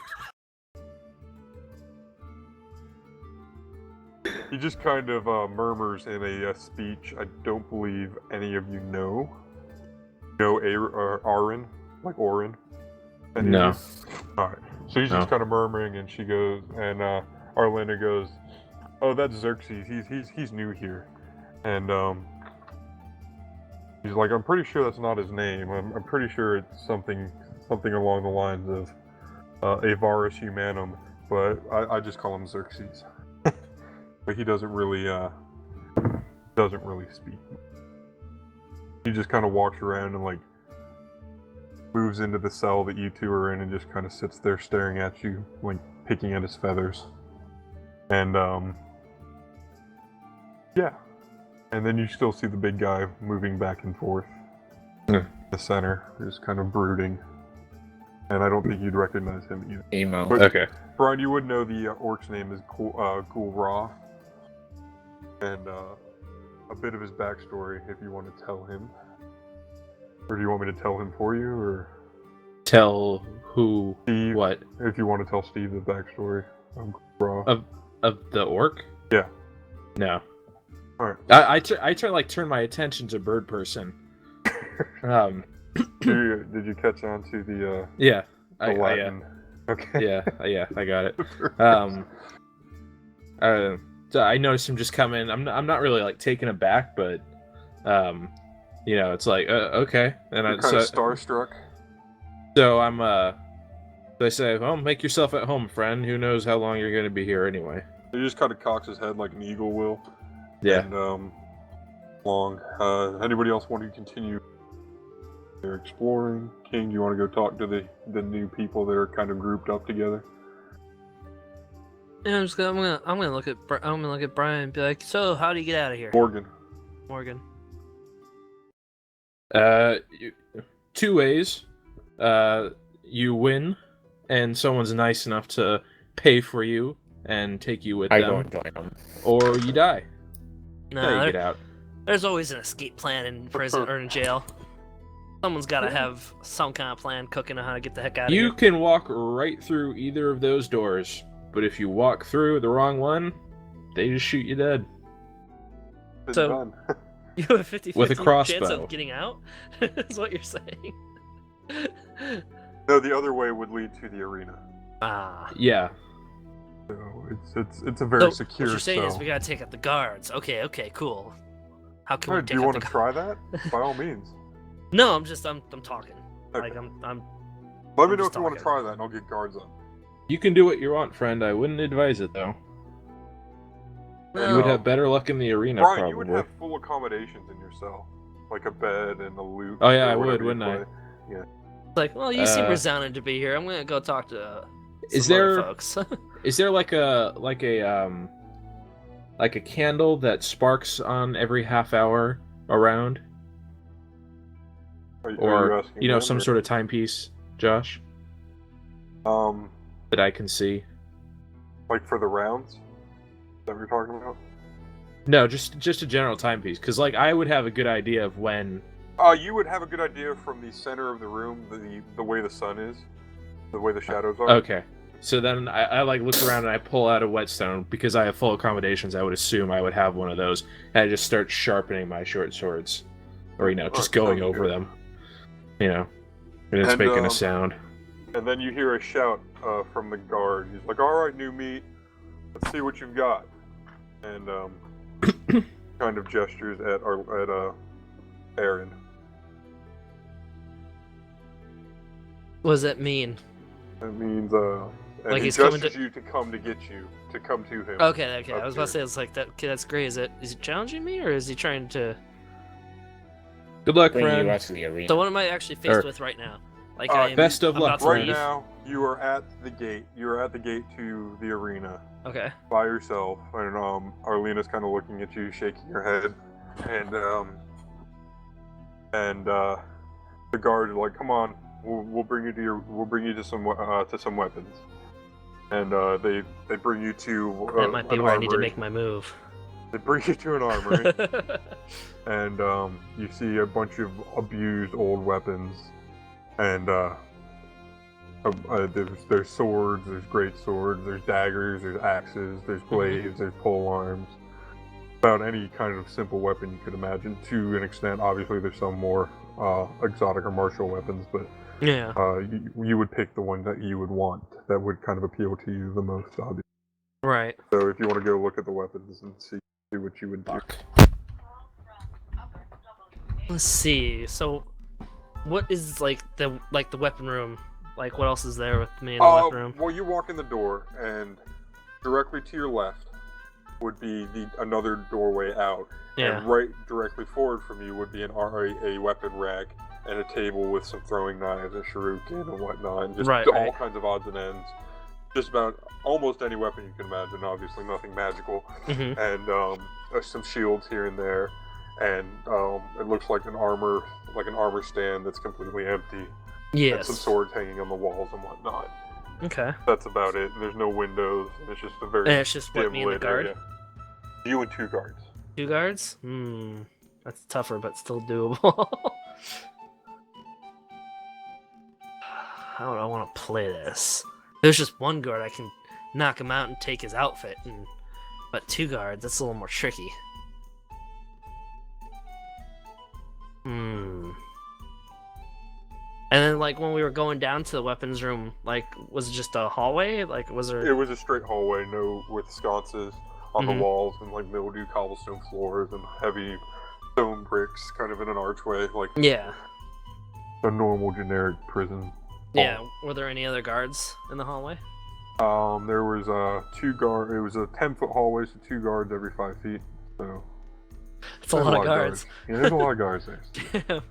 He just kind of murmurs in a speech I don't believe any of you know. You know Aaron? Like Orin? No. Alright. So he's just kind of murmuring, and she goes, and Arlena goes, "Oh, that's Xerxes. He's new here." And he's like, "I'm pretty sure that's not his name. I'm pretty sure it's something along the lines of Avaris Humanum, but I just call him Xerxes." But he doesn't really speak. He just kind of walks around and like moves into the cell that you two are in, and just kind of sits there staring at you, like picking at his feathers. And yeah. And then you still see the big guy moving back and forth. Yeah. The center, just kind of brooding. And I don't think you'd recognize him either. Emo. But Okay. Brian, you would know the orc's name is Ghoul Ra. And a bit of his backstory, if you want to tell him. Or do you want me to tell him for you, or Tell who Steve? what If you want to tell Steve the backstory of Ghoul Ra. of the orc? Yeah. No. Alright. I turn my attention to bird person. Did you catch on to the Yeah. Latin? Okay. Yeah, I got it. So I noticed him just come in. I'm not really like taken aback, but You know, it's like, okay. And You're kind of starstruck. So they say, well, make yourself at home, friend. Who knows how long you're going to be here anyway. He just kind of cocks his head like an eagle will. Yeah. And, long. Anybody else want to continue their exploring? King, do you want to go talk to the new people that are kind of grouped up together? Yeah, I'm gonna look at Brian and be like, so how do you get out of here, Morgan. Morgan? Two ways. You win, and someone's nice enough to pay for you and take you with I them, don't join them. or you die. No, How you get out? there's always an escape plan in prison or in jail. Someone's got to have some kind of plan cooking on how to get the heck out of You here. can walk right through either of those doors, but if you walk through the wrong one, they just shoot you dead. Been So- done. You have a 50-50 With a chance crossbow. of getting out? Is what you're saying. No, the other way would lead to the arena. Ah. Yeah. So it's a very So, secure what you're saying is cell. we gotta take out the guards. Okay, cool. How can we Alright, take do you out want the to guards? try that? By all means. No, I'm talking. Okay. Like I'm Let me I'm know just if you want to talking. try that, and I'll get guards up. You can do what you want, friend. I wouldn't advise it, though. You would Well, have better luck in the arena, Brian, probably. you would have full accommodations in your cell, like a bed and a loot. Oh, yeah, or I would, whatever you wouldn't I? play. like, well, you seem Uh, resounding to be here. I'm gonna go talk to Is some other there- folks. Is there like a candle that sparks on every half hour around, Are you or asking you know, them, some or- sort of timepiece, Josh, that I can see? like for the rounds? Is that what you're talking about? No, just a general timepiece, because like I would have a good idea of when. You would have a good idea from the center of the room, the way the sun is, the way the shadows are. Okay, so then I like look around and I pull out a whetstone because I have full accommodations. I would assume I would have one of those, and I just start sharpening my short swords, or you know, just Alright, going sounds over good. them. You know, and it's And, making a sound. And then you hear a shout from the guard. He's like, "All right, new meat, let's see what you've got." And kind of gestures at Aaron. What does that mean? It means and Like he he's coming gestures to- you to come to get you, to come to him. Okay. Up I was about to say here. it's like that. Okay, that's great. Is he challenging me or is he trying to? Good luck, Bring friend. you out to the arena. So what am I actually faced Or- with right now? Like Uh, I am best of about luck, to Right leave? now, you are at the gate. You're at the gate to the arena Okay. by yourself, and Arlena's kind of looking at you, shaking her head, and the guard is like, "Come on, we'll bring you to some weapons," and they bring you to That might be an where I need to armory. make my move. They bring you to an armory, and you see a bunch of abused old weapons, and there's swords, there's great swords, there's daggers, there's axes, there's blades, there's pole arms. About any kind of simple weapon you could imagine. To an extent, obviously, there's some more exotic or martial weapons, but Yeah. you would pick the one that you would want, that would kind of appeal to you the most, obviously. Right. So if you want to go look at the weapons and see what you would do. Fuck. Let's see. So, what is like the weapon room? Like, what else is there with me in the weapon room? Well, you walk in the door, and directly to your left would be another doorway out. Yeah. And right directly forward from you would be a weapon rack and a table with some throwing knives and shuriken and whatnot, and just Right, all right. kinds of odds and ends. Just about almost any weapon you can imagine, obviously nothing magical. Mm-hmm. And there's some shields here and there, and it looks like an armor stand that's completely empty. And some Yes. swords hanging on the walls and whatnot. Okay. That's about it. There's no windows. It's just a very And it's just what, dim me and the lit guard? area. You and two guards. 2 guards? That's tougher, but still doable. How do I want to play this? There's just 1 guard, I can knock him out and take his outfit, but 2 guards, that's a little more tricky. And then, like, when we were going down to the weapons room, like, was it just a hallway? Like, was there... It was a straight hallway, with sconces on Mhm. the walls and like mildew cobblestone floors and heavy stone bricks, kind of in an archway, like Yeah. a normal generic prison. Yeah. Were there any other guards in the hallway? There was two guard. It was a 10-foot hallway, so 2 guards every 5 feet. So It's a lot of guards. Yeah, there's a lot of guards there. Damn.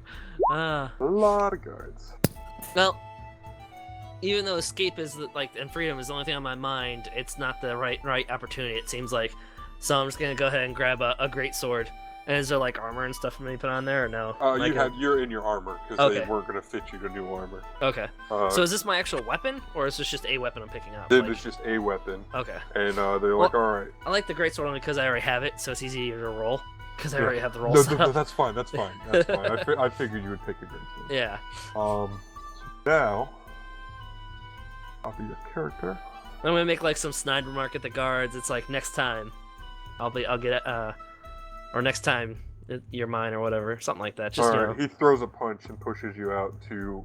A lot of guards. Well, even though escape is and freedom is the only thing on my mind, it's not the right opportunity. It seems like, so I'm just gonna go ahead and grab a great sword. And is there like armor and stuff for me to put on there or no? You're in your armor because they Okay. weren't gonna fit you to new armor. Okay. So is this my actual weapon, or is this just a weapon I'm picking up? It was just a weapon, Okay. and they're like, all right. I like the greatsword only because I already have it, so it's easier to roll. Because I Yeah. already have the roll No, stuff. that's fine. That's fine. That's fine. I figured you would pick a great sword. Yeah. Now, copy your character. I'm gonna make like some snide remark at the guards. It's like next time, I'll get or next time you're mine or whatever, something like that. Just All you right. know. He throws a punch and pushes you out to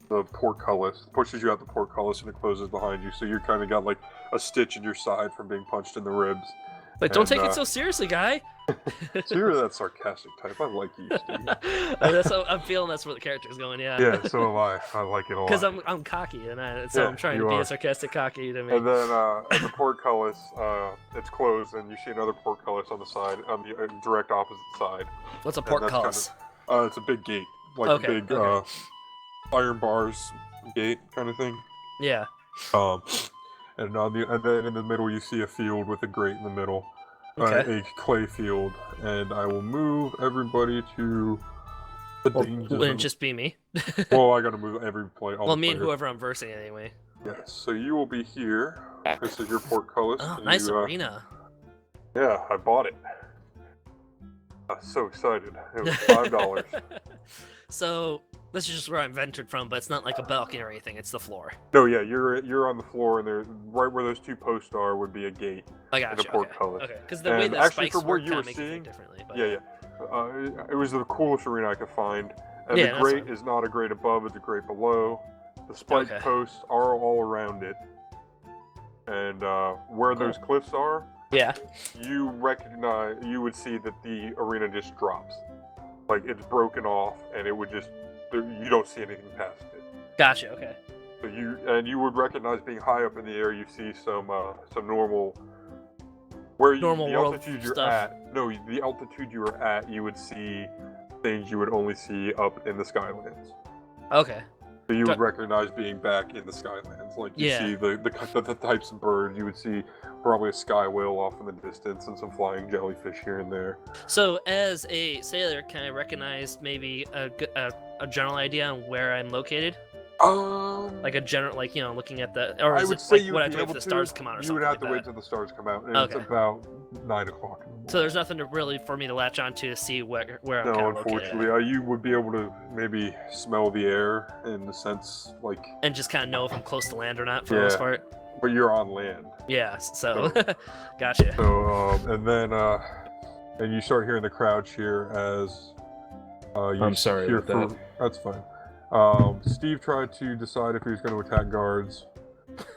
the portcullis. Pushes you out the portcullis and it closes behind you. So you're kind of got like a stitch in your side from being punched in the ribs. Like, don't and, take it so seriously, guy. So you're that sarcastic type. I like you, Steve. I'm feeling that's where the character's going. Yeah. Yeah, so am I. I like it a lot. Because I'm cocky, and Yeah, I'm trying to you be are. a sarcastic cocky to me. And then at the portcullis, it's closed, and you see another portcullis on the side, on the direct opposite side. What's a and that's portcullis? It's a big gate, like Okay, a big okay. iron bars gate kind of thing. Yeah. And then in the middle you see a field with a grate in the middle, Okay. a clay field, and I will move everybody to the danger Wouldn't zone. just be me. Well, I gotta move every play. Well, me and whoever I'm versing anyway. Yes, so you will be here. This is your portcullis. Oh, and nice you, arena. Yeah, I bought it. I'm so excited. It was $5. So this is just where I'm ventured from, but it's not like a balcony or anything. It's the floor. No, yeah, you're on the floor, and there, right where those 2 posts are, would be a gate. I got And a you. portcullis. Okay. Because the way And the actually, spikes from what work you kind were of make it seeing- think differently. But... Yeah. It was the coolest arena I could find. And Yeah, the that's grate fine. is not a grate above; it's a grate below. The spike Okay. posts are all around it, and where those cliffs are, Yeah. you would see that the arena just drops, like it's broken off, and it would just you don't see anything past it. Gotcha. Okay. So you would recognize being high up in the air. You see some normal where Normal the world altitude you're stuff. at. No, the altitude you were at, you would see things you would only see up in the Skylands. Okay. So you would But- recognize being back in the Skylands. Like you Yeah. see the types of birds. You would see probably a sky whale off in the distance and some flying jellyfish here and there. So as a sailor, can I recognize maybe a general idea on where I'm located? Like a general, like, you know, looking at the, or I is would it say like you what would I have be to wait able for the to. stars to come out or You something would have like to that? wait till the stars come out, and Okay. it's about 9 o'clock in the morning. So there's nothing to really for me to latch onto to see where I'm kind No, of located unfortunately, at. you would be able to maybe smell the air in the sense, like, And just kind of know if I'm close to land or not for the Yeah. most part. but you're on land. Yeah. So, gotcha. So, and then, and you start hearing the crowd cheer as you I'm sorry hear about for- That's fine. Steve tried to decide if he was going to attack guards.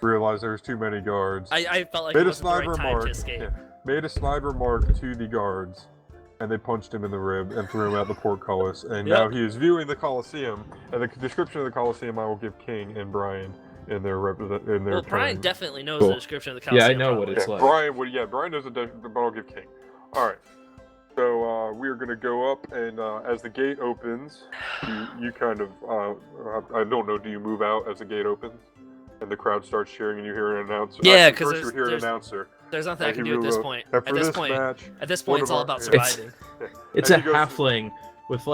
Realized there was too many guards. I felt like Made it a wasn't the right snide time remark. to escape. Yeah. Made a snide remark to the guards, and they punched him in the rib and threw him out the portcullis. And Yep. now he is viewing the Coliseum. And the description of the Coliseum I will give King and Brian in their Well, Brian turn. definitely knows Cool. the description of the Yeah, I Coliseum. know what probably. it's Yeah, like. Brian knows the definition, but I'll give King. All right. So we are going to go up, and as the gate opens, you kind of I don't know. Do you move out as the gate opens, and the crowd starts cheering, and you hear an announcer? Yeah, Actually, 'cause first you would hear an there's- announcer. There's nothing I and can he do at this will- point. And for At this this point, match, at this one point, it's of all our- about It's- surviving. It's And a he goes- halfling with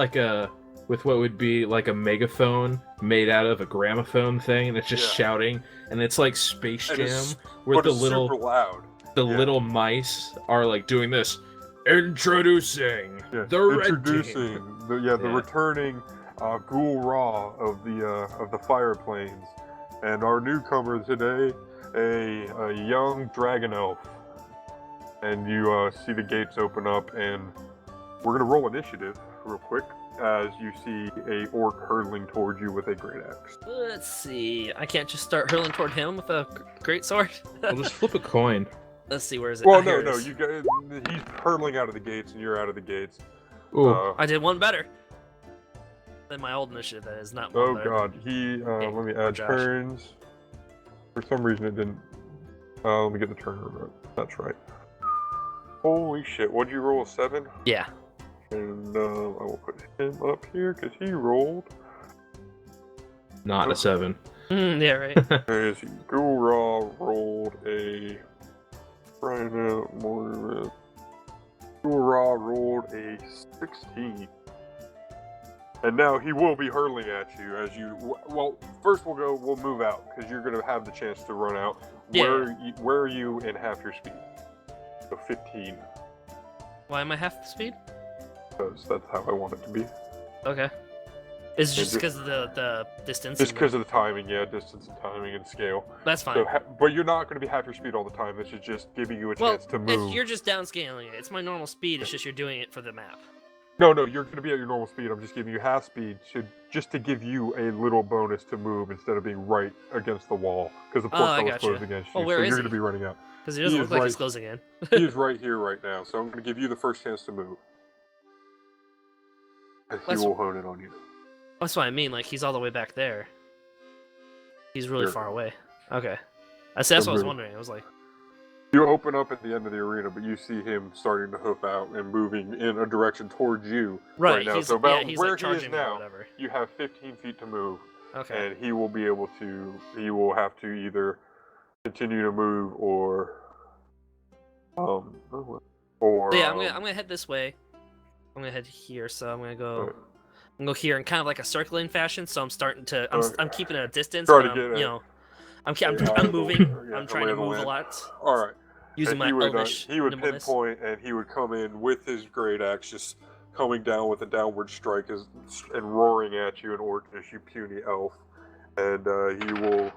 with what would be like a megaphone made out of a gramophone thing, and it's just Yeah. shouting, and it's like Space And Jam, it's- where but the it's little super loud. yeah. little mice are like doing this. Introducing Yeah. the red Introducing team. the Yeah. returning Ghoul Ra of the Fire Plains, and our newcomer today, a young dragon elf. And you see the gates open up, and we're gonna roll initiative real quick as you see a orc hurtling towards you with a great axe. Let's see. I can't just start hurling toward him with a great sword. We'll just flip a coin. Let's see, where is it? Well, Ah, here no, it is. you guys. He's hurtling out of the gates, and you're out of the gates. Oh, I did one better than my old initiative. That is not one Oh better. god, let me add Josh. turns. For some reason it didn't. Let me get the turn order. That's right. Holy shit, what'd you roll, a 7? Yeah. And I will put him up here because he rolled. not a 7. Yeah, right. There is he. Gura rolled a. Gura rolled a 16. And now he will be hurling at you as you. Well, first we'll move out because you're gonna have the chance to run out. Yeah. Where are you in half your speed? So 15. Why am I half the speed? Because that's how I want it to be. Okay. Is it Yeah, just because of the distance? Just and because of the timing, yeah, distance and timing and scale. That's fine. So, but you're not going to be half your speed all the time. This is just giving you a chance to move. You're just downscaling it. It's my normal speed. It's just you're doing it for the map. No, you're going to be at your normal speed. I'm just giving you half speed just to give you a little bonus to move instead of being right against the wall because the portal is closed against you. Oh, where so is you're he? going to be running out. Because he doesn't He look is like he's right- closing in. He is right here right now, so I'm going to give you the first chance to move. And he Let's- will hone it on you. That's what I mean. Like he's all the way back there. He's really Sure. far away. Okay. That's what I was Sure. wondering. I was like, You open up at the end of the arena, but you see him starting to hoof out and moving in a direction towards you right. now. He's, So about he's where like he is charging me or now, whatever. you have 15 feet to move, Okay. and he will be able to. He will have to either continue to move or. So yeah, I'm gonna head this way. I'm gonna head here, so I'm gonna go. Alright. I'm gonna go here in kind of like a circling fashion. So I'm starting to. I'm keeping a distance. Try but to I'm, get a- you know, I'm a moving. yeah, I'm a trying lay to of the move a land. lot All right. using And my elvish he would nimbleness. pinpoint, and he would come in with his great axe, just coming down with a downward strike and roaring at you in Orcish, you puny elf. And he will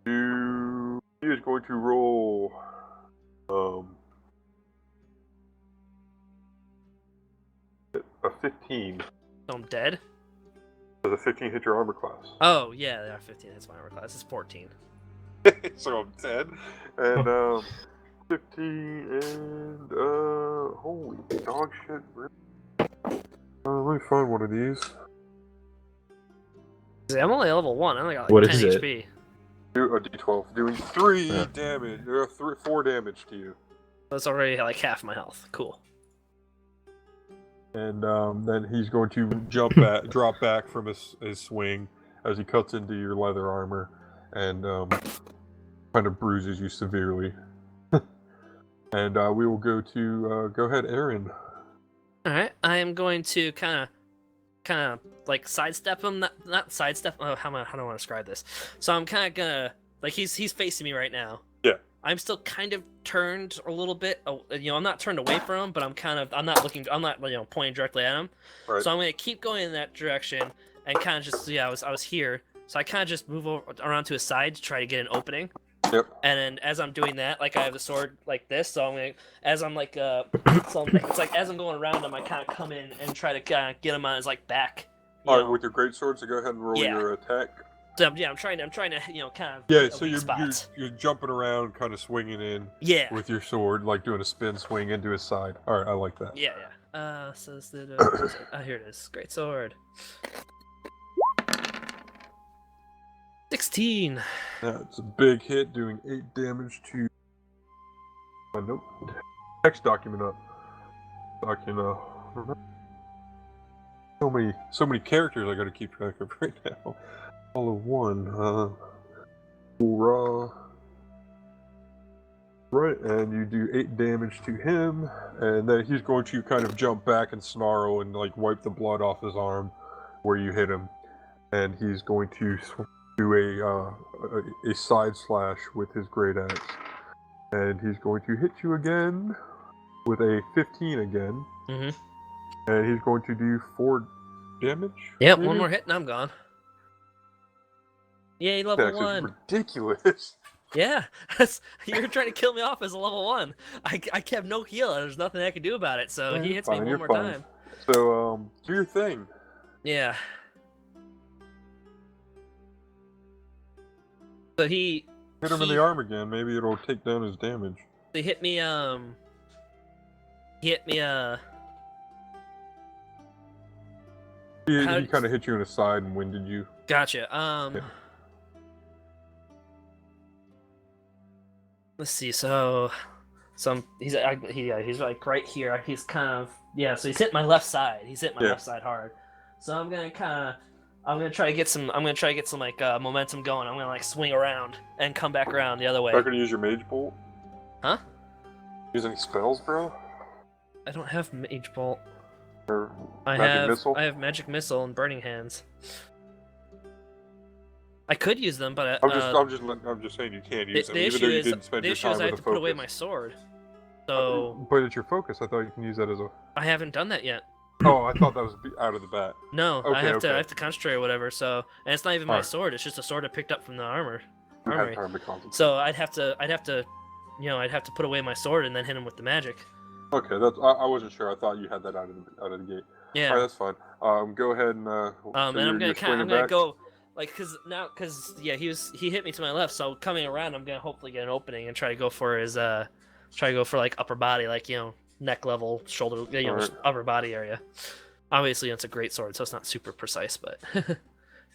do. He is going to roll. A 15. So I'm dead. Does a 15 hit your armor class? Oh yeah, they are 15. That's my armor class. It's 14. So I'm dead. And 15 and holy dog shit. Let me find one of these. See, I'm only level 1. I only got like What 10 is it? HP. Do a d12, doing 3 Yeah. damage. 4 damage to you. That's already like half my health. Cool. And then he's going to drop back from his swing as he cuts into your leather armor and kind of bruises you severely. And we will go ahead, Aaron. All right, I am going to kind of like sidestep him. Not sidestep. Oh, how do I want to describe this? So I'm kind of gonna like he's facing me right now. Yeah. I'm still kind of turned a little bit. You know, I'm not turned away from him, but I'm not looking. I'm not pointing directly at him. Right. So I'm gonna keep going in that direction and kind of just I was here. So I kind of just move around to his side to try to get an opening. Yep. And then as I'm doing that, like I have the sword like this, so I'm gonna, as I'm like, so it's like as I'm going around him, I kind of come in and try to kind of get him on his like back. All right, with your great sword, so go ahead and roll Yeah. your attack. So yeah, I'm trying to kind of Yeah, a so weak you're spot. jumping around, kind of swinging in Yeah. with your sword, like doing a spin swing into his side. All right, I like that. Yeah. So it's the here it is. Great sword. 16. That's a big hit, doing 8 damage to. Nope. Text document up. Document. So many characters I got to keep track of right now. All of one. Raw. Right, and you do 8 damage to him, and then he's going to kind of jump back and snarl and like wipe the blood off his arm where you hit him, and he's going to do a side slash with his great axe, and he's going to hit you again with a 15 again, and he's going to do 4 damage. Yep, maybe? one more hit and I'm gone. Yay, level That's 1. ridiculous. Yeah, you're trying to kill me off as a level 1. I have no heal. There's nothing I can do about it. So he hits me one more time. So do your thing. Yeah. So he Hit him in the arm again. Maybe it'll take down his damage. They hit me. He hit me. He How- kind of hit you in the side and winded you. Gotcha. Yeah. Let's see. So he's like right here. He's kind of So he's hitting my left side. He's hitting my left side hard. So I'm gonna try to get some. I'm gonna try to get some like momentum going. I'm gonna like swing around and come back around the other way. Not gonna use your mage bolt? Huh? Use any spells, bro? I don't have mage bolt. Or I magic missile? have magic missile and burning hands. I could use them, but I'm just saying you can't use them, even though you didn't spend the your issue time is I with have a to put away focus. my sword. So But it's your focus. I thought you can use that as a. I haven't done that yet. Oh, I thought that was out of the bat. No, I Okay, have okay. to concentrate or whatever. So, and it's not even my Alright. sword. It's just a sword I picked up from the armory. You had time to concentrate. So I'd have to, I'd have to put away my sword and then hit him with the magic. Okay, that's. I wasn't sure. I thought you had that out of the gate. Yeah. Alright, that's fine. Go ahead and. So And you're I'm gonna swinging back? go, like, cause he hit me to my left. So coming around, I'm gonna hopefully get an opening and try to go for his like upper body, like neck level, shoulder, Alright. upper body area. Obviously, it's a great sword, so it's not super precise, but. I'm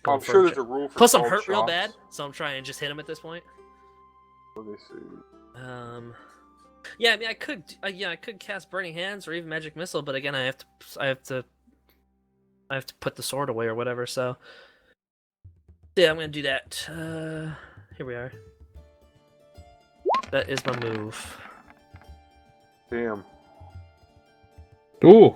going for sure a there's j- a rule for. Plus, I'm called hurt real shots. bad, so I'm trying to just hit him at this point. Let me see. Yeah, I mean, I could cast Burning Hands or even Magic Missile, but again, I have to put the sword away or whatever. So, yeah, I'm gonna do that. Here we are. That is my move. Damn. Ooh.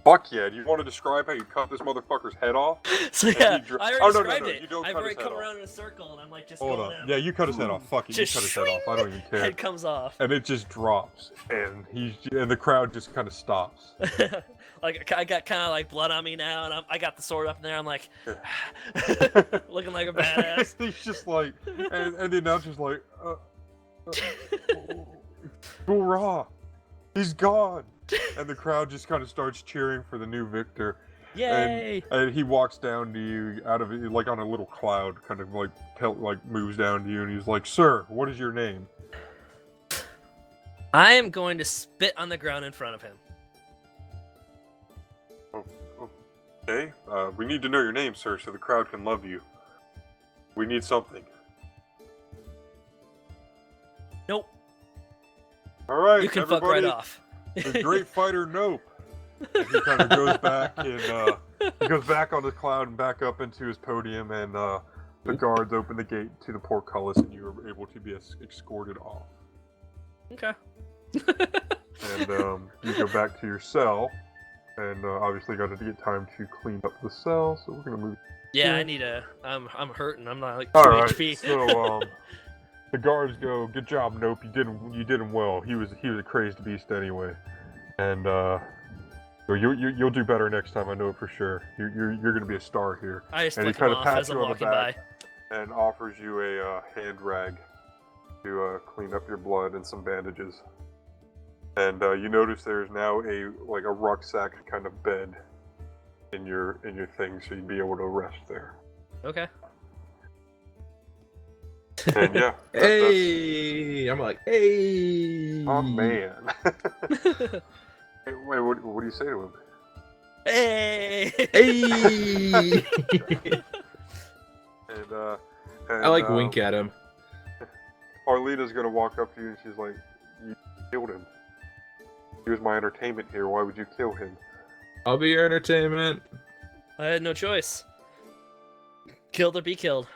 Fuck yeah! Do you want to describe how you cut this motherfucker's head off? So And yeah, you dr- I Oh, already no, no, described no, it. you don't I've cut already his come head around in a circle, and I'm like just Hold going on. in. Yeah, you cut his head off. Fuck it. You Just cut his head off. I don't even care. Head comes off. And it just drops, and the crowd just kind of stops. Like I got kind of like blood on me now, and I got the sword up in there. I'm like looking like a badass. He's just like, and the announcer's like, hoorah! He's gone! And the crowd just kind of starts cheering for the new victor. Yay! And he walks down to you out of it, like on a little cloud, kind of like moves down to you, and he's like, "Sir, what is your name?" I am going to spit on the ground in front of him. Okay, we need to know your name, sir, so the crowd can love you. We need something. Nope. All right, You can everybody, fuck right off. the great fighter, Nope. And he kind of goes back and he goes back on the cloud and back up into his podium, and the guards open the gate to the portcullis, and you are able to be escorted off. Okay. And you go back to your cell, and obviously got to get time to clean up the cell. So we're gonna move. Yeah, I need a. I'm hurting. I'm not like 2 All right. HP. So the guards go, "Good job, Nope. You did him well. He was a crazed beast anyway, and so you'll do better next time. I know it for sure. You're gonna be a star here." I just And he flick him kinda off pats as I'm you on the walking by. back and offers you a hand rag to clean up your blood and some bandages. And you notice there's now a rucksack kind of bed in your thing, so you'd be able to rest there. Okay. And yeah, Hey! I'm like, hey! oh man. Hey, wait, what do you say to him? Hey! Hey! And I like wink at him. Arlita's gonna walk up to you and she's like, "You killed him. He was my entertainment here. Why would you kill him?" I'll be your entertainment. I had no choice. Killed or be killed.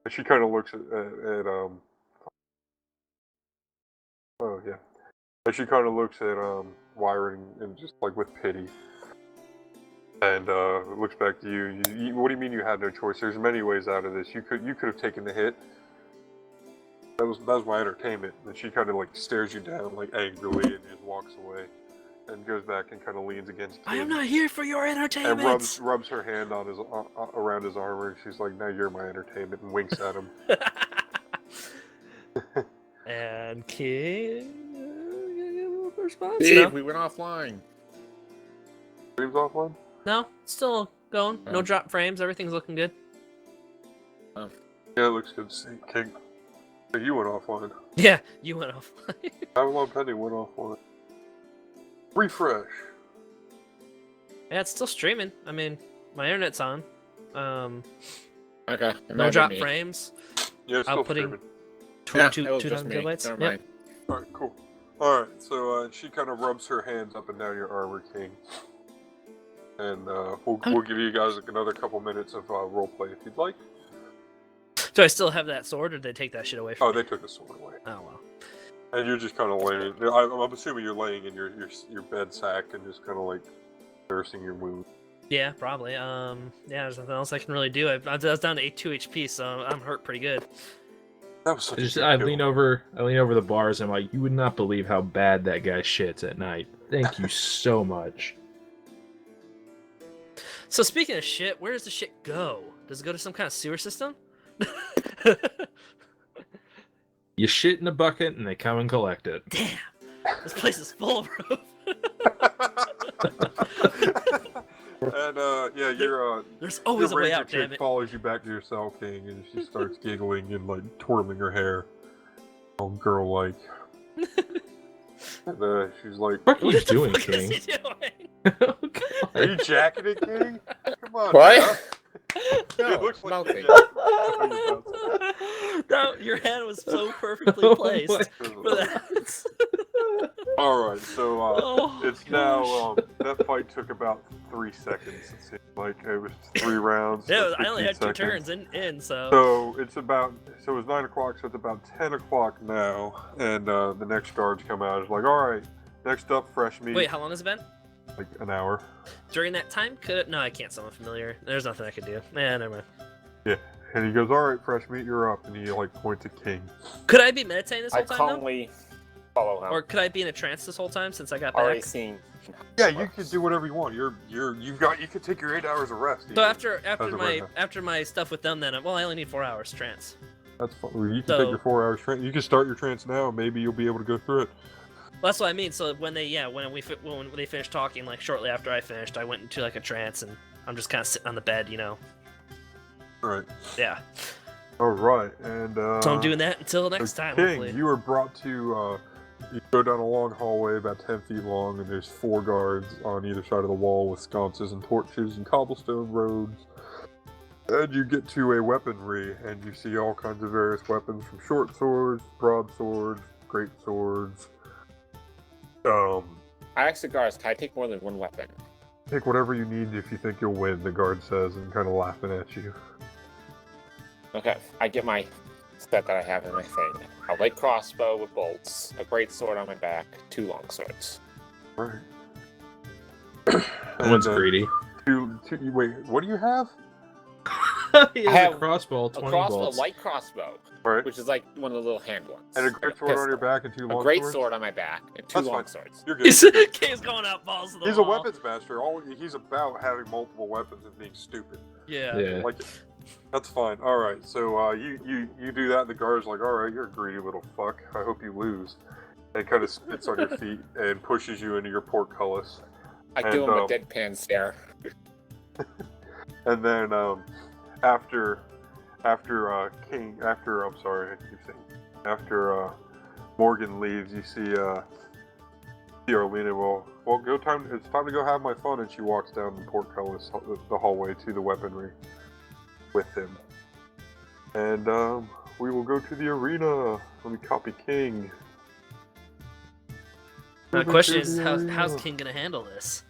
And she kind of looks at oh yeah. And she kind of looks at Wyron and just like with pity. And looks back to you. What do you mean you had no choice? There's many ways out of this. You could have taken the hit. That was my entertainment. And she kind of like stares you down like angrily and just walks away, and goes back and kind of leans against I him am not here for your and entertainment. rubs her hand on his around his armor. And she's like, "Now you're my entertainment," and winks at him. And King response? Steve, No. we went offline. Stream's offline. No, still going. No Oh. drop frames. Everything's looking good. Yeah, it looks good. See, King. You went offline. Yeah, you went offline. AvalonPending went offline. Refresh. Yeah, it's still streaming. I mean, my internet's on. Okay. No drop frames. Yeah, it's still Outputting streaming. 2,000 kilobytes. Never Yep. mind. Alright, cool. Alright, so she kind of rubs her hands up and down your armor, King. And we'll give you guys another couple minutes of roleplay if you'd like. Do I still have that sword, or did they take that shit away from Oh, me? they took the sword away. Oh, well. And you're just kind of laying. I'm assuming you're laying in your bed sack and just kind of like nursing your wound. Yeah, probably. Yeah, there's nothing else I can really do. I was down to 2 HP, so I'm hurt pretty good. That was such a good I kill. lean over the bars. And I'm like, you would not believe how bad that guy shits at night. Thank you so much. So speaking of shit, where does the shit go? Does it go to some kind of sewer system? You shit in a bucket and they come and collect it. Damn, this place is full of rope. And yeah, There's always a your way ranger out, damn chick it. follows you back to your cell, King, and she starts giggling and like twirling her hair, all girl-like. And she's like, What are you What the doing, fuck is King? he doing? Oh, "Are God. you jacking it, King? Come on, What? man." No, It looks like melting. you're jacking it. Oh, No, your hand was so perfectly Oh, placed my- for that. All right, so Oh, it's gosh. now that fight took about 3 seconds. It seemed like it was 3 rounds. Yeah, so I only had 15 2 seconds. turns in, so. So it's so it's 9 o'clock, so it's about 10 o'clock now, and the next guards come out. It's like, all right, next up, fresh meat. Wait, how long has it been? Like an hour. During that time, no, I can't summon familiar. There's nothing I could do. Yeah, never mind. Yeah, and he goes, all right, fresh meat, you're up, and he like points at King. Could I be meditating this I whole time though? calmly follow him. Or could I be in a trance this whole time since I got Already back? seen. Yeah, you can do whatever you want. You can take your 8 hours of rest. So even, after as of right now. after my stuff with them, then I only need 4 hours trance. That's fine. You can So- take your 4 hours trance. You can start your trance now. Maybe you'll be able to go through it. Well, that's what I mean. So when they finished talking, like shortly after I finished, I went into like a trance, and I'm just kind of sitting on the bed, you know. All right. Yeah. All right, and So I'm doing that until next time. King, Hopefully. you are brought to. You go down a long hallway about 10 feet long, and there's 4 guards on either side of the wall with sconces and torches and cobblestone roads. And you get to a weaponry, and you see all kinds of various weapons, from short swords, broadswords, great swords. I asked the guards, can I take more than one weapon? Take whatever you need if you think you'll win, the guard says, and kind of laughing at you. Okay, I get my set that I have in my thing. A light crossbow with bolts, a great sword on my back, 2 long swords. All right. One's And, greedy. Wait, what do you have? He has I have a crossbow, A 20 crossbow, bolts. light crossbow, Right. which is like one of the little hand ones. And a like great sword on your pistol. back and 2 long A great swords? sword on my back and 2 That's long fine. swords. You're good. He's, You're good. King's going out balls to the He's a wall. weapons master. He's about having multiple weapons and being stupid. Yeah. Yeah. Like, that's fine. All right. So you do that. And the guard's like, all right, you're a greedy little fuck. I hope you lose. And kind of spits on your feet and pushes you into your portcullis. I give him a deadpan stare. And then after Morgan leaves, you see Arlena. Well, it's time to go have my fun, and she walks down the portcullis, the hallway to the weaponry with him. And we will go to the arena. Let me copy King. The Moving question to is, the how's arena. King gonna handle this?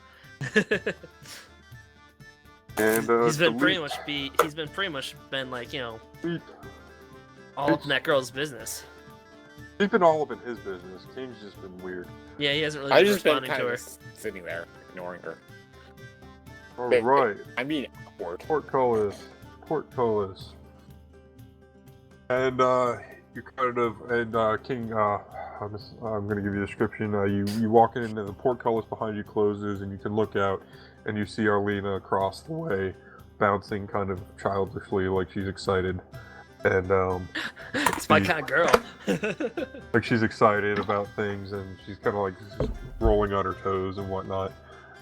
And he's been delete. pretty much been like, you know, Delete. all up in that girl's business. He's been all up in his business. King's just been weird. Yeah, he hasn't really I been just been responding kind to of her. just sitting there, ignoring her. All Bit- right. I mean, awkward. Portcullis. And you kind of King. I'm going to give you a description. You walk into the portcullis behind you closes, and you can look out, and you see Arlena across the way, bouncing kind of childishly, like she's excited, and It's my kind of girl. like she's excited about things, and she's kind of like rolling on her toes and whatnot.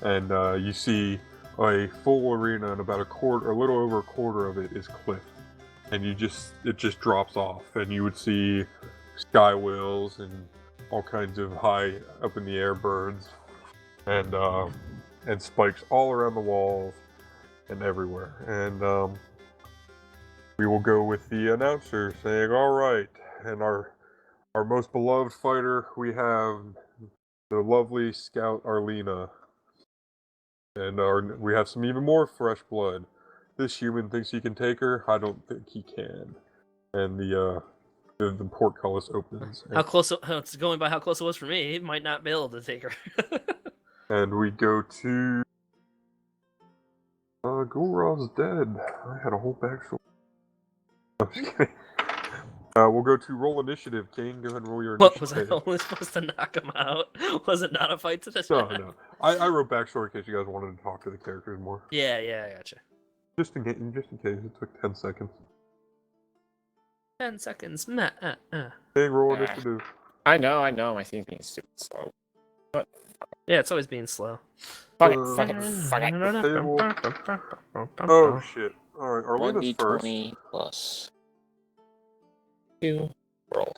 And you see a full arena, and about a little over a quarter of it is cliff. and it just drops off, and you would see sky whales and all kinds of high up in the air birds, and spikes all around the walls and everywhere. And we will go with the announcer saying, "All right," and our most beloved fighter, we have the lovely Scout Arlena. And we have some even more fresh blood. This human thinks he can take her. I don't think he can. And the portcullis opens. How close? It's going by how close it was for me. He might not be able to take her. And we go to... Gulrov's dead. I had a whole backstory. I'm just kidding. We'll go to roll initiative. Kane, go ahead and roll your What, was I initiative. only supposed to knock him out? Was it not a fight to the No, death? no. I wrote backstory in case you guys wanted to talk to the characters more. Yeah, I gotcha. Just in case. It took 10 seconds. 10 seconds. Kane, roll initiative. I know, my thing's being stupid slow. But Yeah, it's always being slow. fuck it. Oh, shit. Alright, Arlena's first. 1d20 plus 2 roll.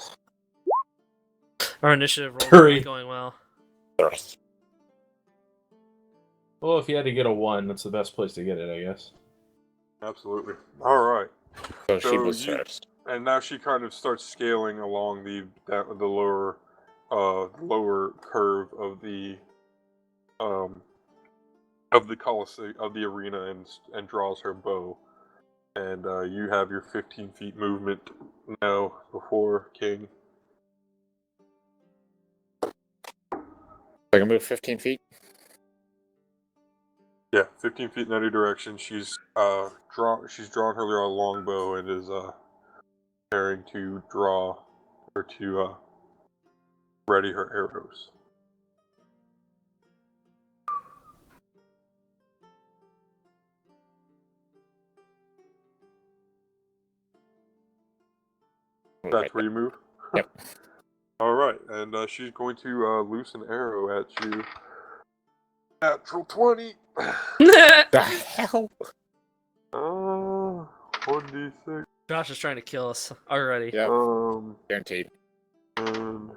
Our initiative roll Hurry. is going well. First. Well, if you had to get a 1, that's the best place to get it, I guess. Absolutely. Alright. So she So was you- first. And now she kind of starts scaling along the lower curve of the Colosseum, of the arena, and draws her bow. And you have your 15 feet movement now before King. I can move 15 feet. Yeah, 15 feet in any direction. She's drawn her longbow and is preparing to draw or to ready her arrows. That's where you move? Yep. Alright, and she's going to loose an arrow at you. Natural 20! The hell? 1d6. Josh is trying to kill us already. Yep, Um, guaranteed. and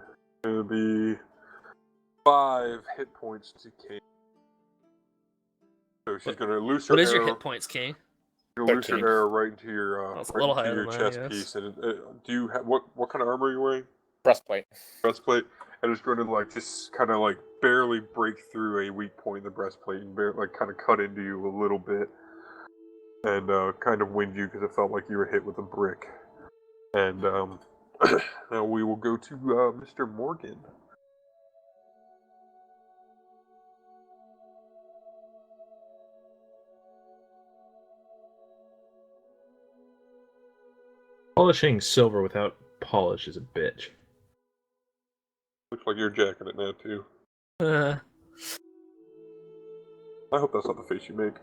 it'll be 5 hit points to Kate. So she's going to loose her What is arrow. your hit points, King? You'll loose your 13. arrow right into your That's a right little into higher your than mine, chest I guess. piece. And do you have what kind of armor are you wearing? Breastplate. Breastplate, and it's going to just kind of barely break through a weak point in the breastplate and kind of cut into you a little bit, and kind of wind you because it felt like you were hit with a brick. And now we will go to Mr. Morgan. Polishing silver without polish is a bitch. Looks like you're jacking it now too. Uh, I hope that's not the face you make.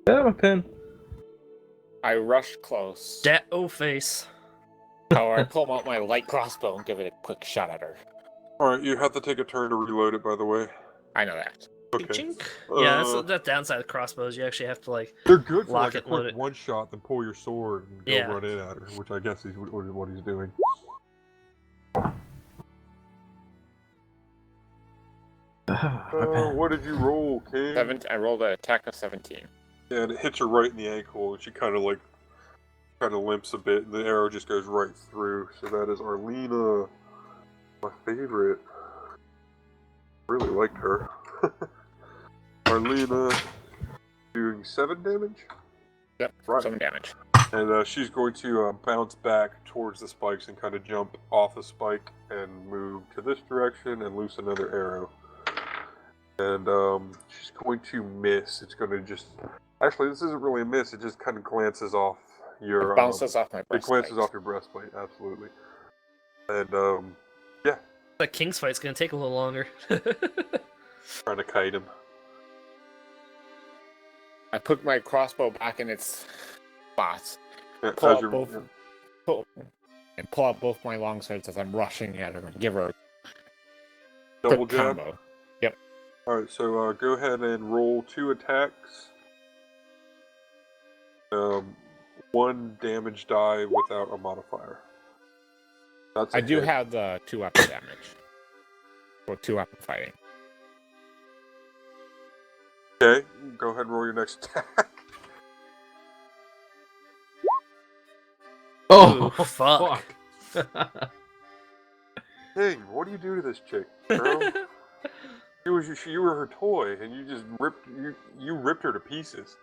Yeah, my pen. I rush close. dat face. Or I pull out my light crossbow and give it a quick shot at her. All right, you have to take a turn to reload it. By the way. I know that. Okay. Chink. Yeah, Uh, that's the downside of crossbows. You actually have to They're good for lock a it, load quick it. one shot, then pull your sword and go Yeah. run in at her, which I guess is what he's doing. What did you roll, King? I rolled an attack of 17. Yeah, and it hits her right in the ankle, and she kind of limps a bit, and the arrow just goes right through. So that is Arlena, my favorite. Really liked her. Arlena doing 7 damage. Yep, Right. 7 damage. And she's going to bounce back towards the spikes and kind of jump off the spike and move to this direction and loose another arrow. And she's going to miss. It's going to just... Actually, this isn't really a miss. It just kind of glances off your... It bounces off my It breastplate. glances off your breastplate, absolutely. And, The King's fight's gonna take a little longer. trying to kite him. I put my crossbow back in its spot. Yeah, Pull as out you're- both, pull out both my long swords as I'm rushing at her and give her a double quick jab. combo. Alright, so go ahead and roll 2 attacks. 1 damage die without a modifier. That's a I do hit. have the 2-weapon damage. Or 2-weapon fighting. Okay, go ahead and roll your next attack. Oh, Ooh, fuck. King, what do you do to this chick, girl? You were her toy, and you just ripped her to pieces.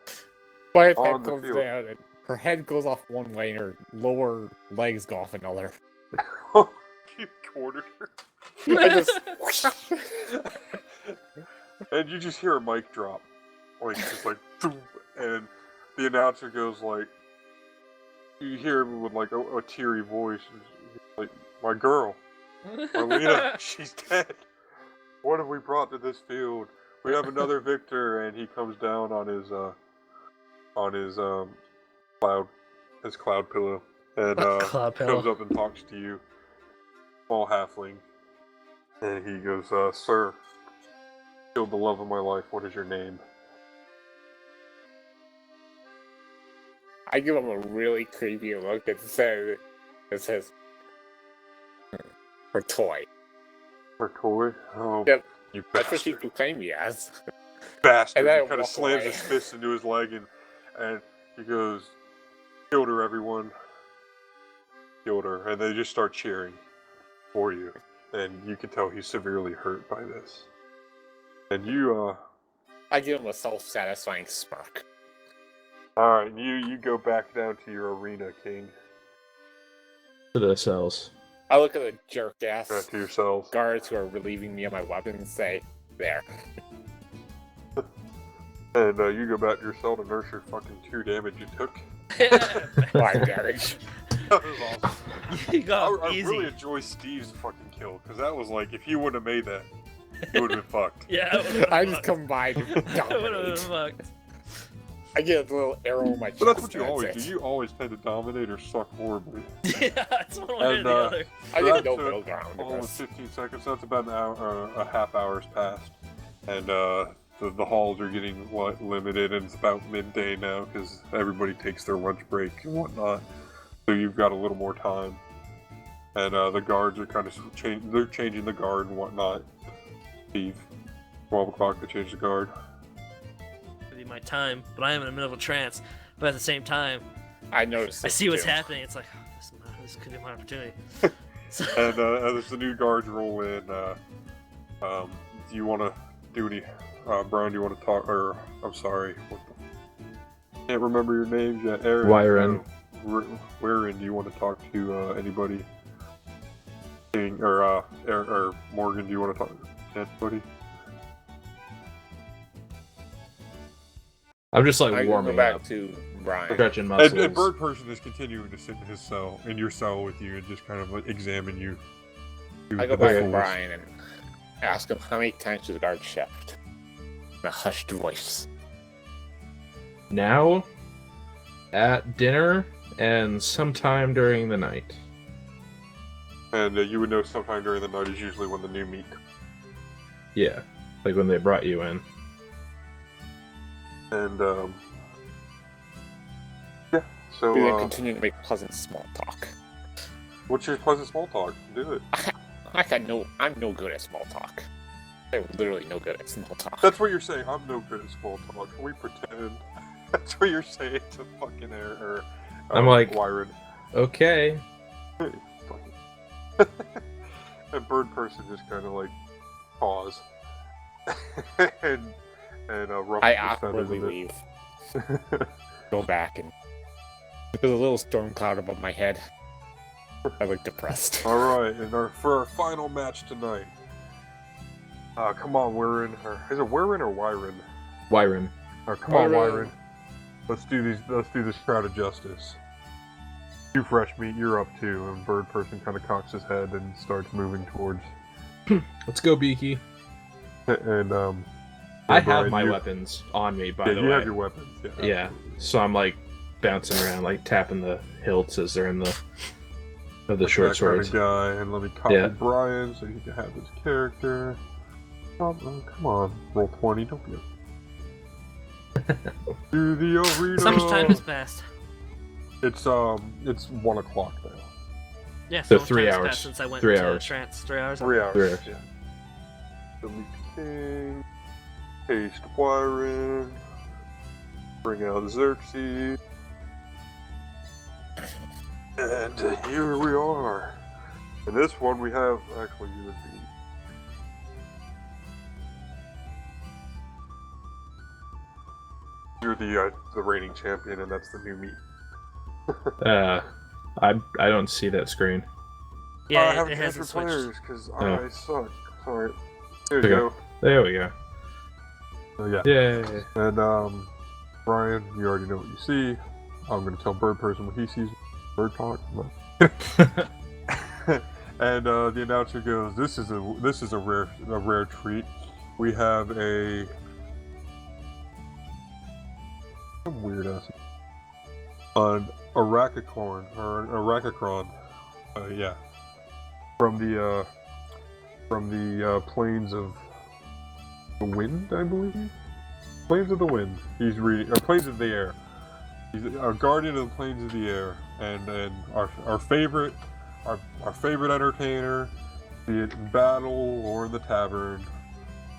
But On head the goes field. down, and her head goes off one way, and her lower legs go off another. You cornered her. I just... And you just hear a mic drop. Like, just like, boom, and the announcer goes like, you hear him with like a teary voice, like, my girl, Marlena, she's dead. What have we brought to this field? We have another victor, and he comes down on his cloud pillow, and Cloud pillow. comes up and talks to you, small halfling, and he goes, sir, killed the love of my life. What is your name? I give him a really creepy look that says, her toy. Her toy? Oh, Yep. you That's what she bastard. proclaimed me as. Bastard. And then He I kind of walk slams away. his fist into his leg, and he goes, killed her, everyone. Killed her. And they just start cheering for you. And you can tell he's severely hurt by this. And you, I give him a self-satisfying smirk. alright, you go back down to your arena, King. To the cells. I look at the jerk-ass Back to yourselves. guards who are relieving me of my weapons and say, there. And you go back to your cell to nurse your fucking 2 damage you took. 5 damage. That was awesome. You got I easy. really enjoy Steve's fucking kill, because that was like, if he wouldn't have made that, he would have been fucked. Yeah, it would've been I just fucked. combined It would have been dominate. fucked. I get a little arrow in my chest. But that's what you and always that's do. it. You always tend to dominate or suck horribly. Yeah, it's one way or And, the other. I So get that no took middle ground. in Almost this. 15 seconds. That's about an hour, a half hour's passed. And the halls are getting limited, and it's about midday now because everybody takes their lunch break and whatnot. So you've got a little more time. And the guards are kind of they're changing the guard and whatnot. Steve, 12 o'clock to change the guard. It'd be my time, but I am in the middle of a trance. But at the same time, I noticed. I this see what's too. happening. It's like, oh, this could be my opportunity. So, And as the new guards roll in, do you want to do any? Brian, do you want to talk? Or I'm sorry, can't remember your names yet. Aaron, Wyron. Wyron, do you want to talk to anybody? King, or Morgan, do you want to talk to anybody? I'm just like I can go warming back up, to Brian. stretching muscles. And Bird Person is continuing to sit in your cell with you and just kind of like examine you. I go back to Brian and ask him how many times does the guard shift? In a hushed voice. Now, at dinner, and sometime during the night. And you would know sometime during the night is usually when the new meat. Yeah, like when they brought you in. And yeah. So We then continue to make pleasant small talk. what's your pleasant small talk? Do it. I'm no good at small talk. I'm literally no good at small talk. That's what you're saying. I'm no good at small talk. Can we pretend? That's what you're saying to fucking error. I'm like- Wyron. Okay. And Bird Person just kind of like pause. and ruffles I his feathers awkwardly a bit. leave. Go back and there's a little storm cloud above my head. I look depressed. All right, and for our final match tonight. Come on, Wyron. Is it Wyron or Wyron? Wyron. Come on, Wyron. Wyron. Let's do this crowd of justice. You fresh meat, you're up too. And Bird Person kind of cocks his head and starts moving towards. Let's go, Beaky. And I yeah, have Brian, my you- weapons on me, by Yeah, the you way. have your weapons. Yeah. Yeah, so I'm like bouncing around, like tapping the hilts as they're in the short That kind swords. of guy, and let me copy Yeah. Brian so he can have his character. Oh, come on, roll 20. Don't be. To the arena. So much time has passed. It's 1 o'clock now. Yeah, So much 3 time has hours. passed since I went 3 into hours. trance. 3 hours. 3 hours. 3 hours. Yeah. Delete the king. Paste Wyron. Bring out Xerxes. And here we are. In this one we have actually you would be. You're the reigning champion, and that's the new meat. I don't see that screen. Yeah, I it haven't hasn't entered switched. players because Oh. I suck. Sorry. Here Okay. you go. There we go. So yeah. Yay. And Brian, you already know what you see. I'm gonna tell Bird Person what he sees. Bird talk. And the announcer goes, "This is a rare treat. We have a some weird ass an Aracacorn or an Arachicron. Yeah, from the plains of the wind, I believe. Plains of the wind. He's reading, or plains of the air. He's a guardian of the plains of the air, and our favorite entertainer, be it in battle or in the tavern,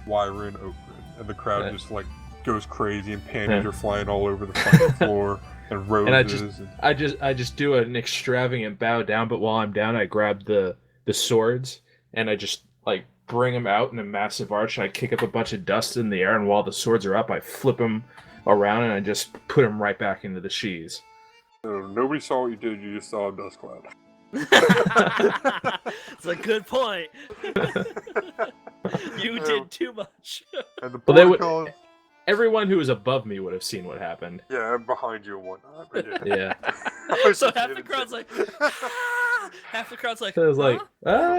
Wyron Oakland. And the crowd Right. just like goes crazy, and panties Yeah. are flying all over the fucking floor, and roses. And I just do an extravagant bow down, but while I'm down, I grab the swords and I just like bring them out in a massive arch, and I kick up a bunch of dust in the air, and while the swords are up, I flip them around and I just put them right back into the sheaths. So nobody saw what you did. You just saw a dust cloud. It's a good point. You did too much. And the Well, they would- protocol. Everyone who was above me would have seen what happened. Yeah, I'm behind you and whatnot. But yeah. Yeah. So half the crowd's like, ah! Half the crowd's like, So I was like, huh?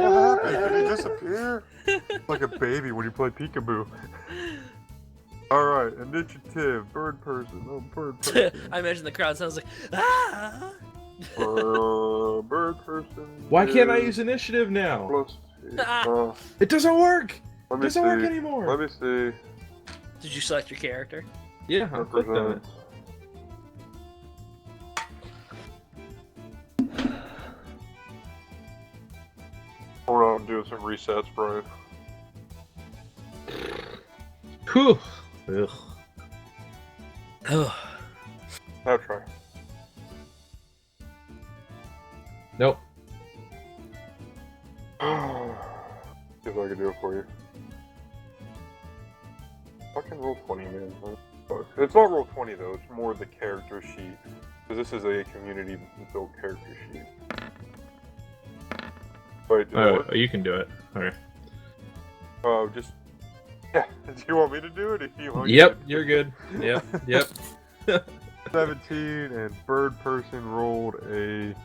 What happened? Did he disappear? Like a baby when you play peekaboo. Alright, initiative, bird person. Oh, bird person. I imagine the crowd sounds like, ah! Bird person. why can't I is use initiative now? plus It doesn't work. let It me doesn't work see. anymore. Let me see. Did you select your character? Yeah, I clicked on it. Represent. Hold on, I'm doing some resets, Brian. Whew. Ugh. Oh, Now try. Nope. See if I can do it for you. Fucking roll 20, man. Fuck. It's not roll 20 though. It's more the character sheet. Because this is a community-built character sheet. Wait, did it work? Oh, you can do it. Okay. Oh, just. Yeah. Do you want me to do it? If you want Yep, you're good. Yep, yep. 17 and Bird Person rolled a.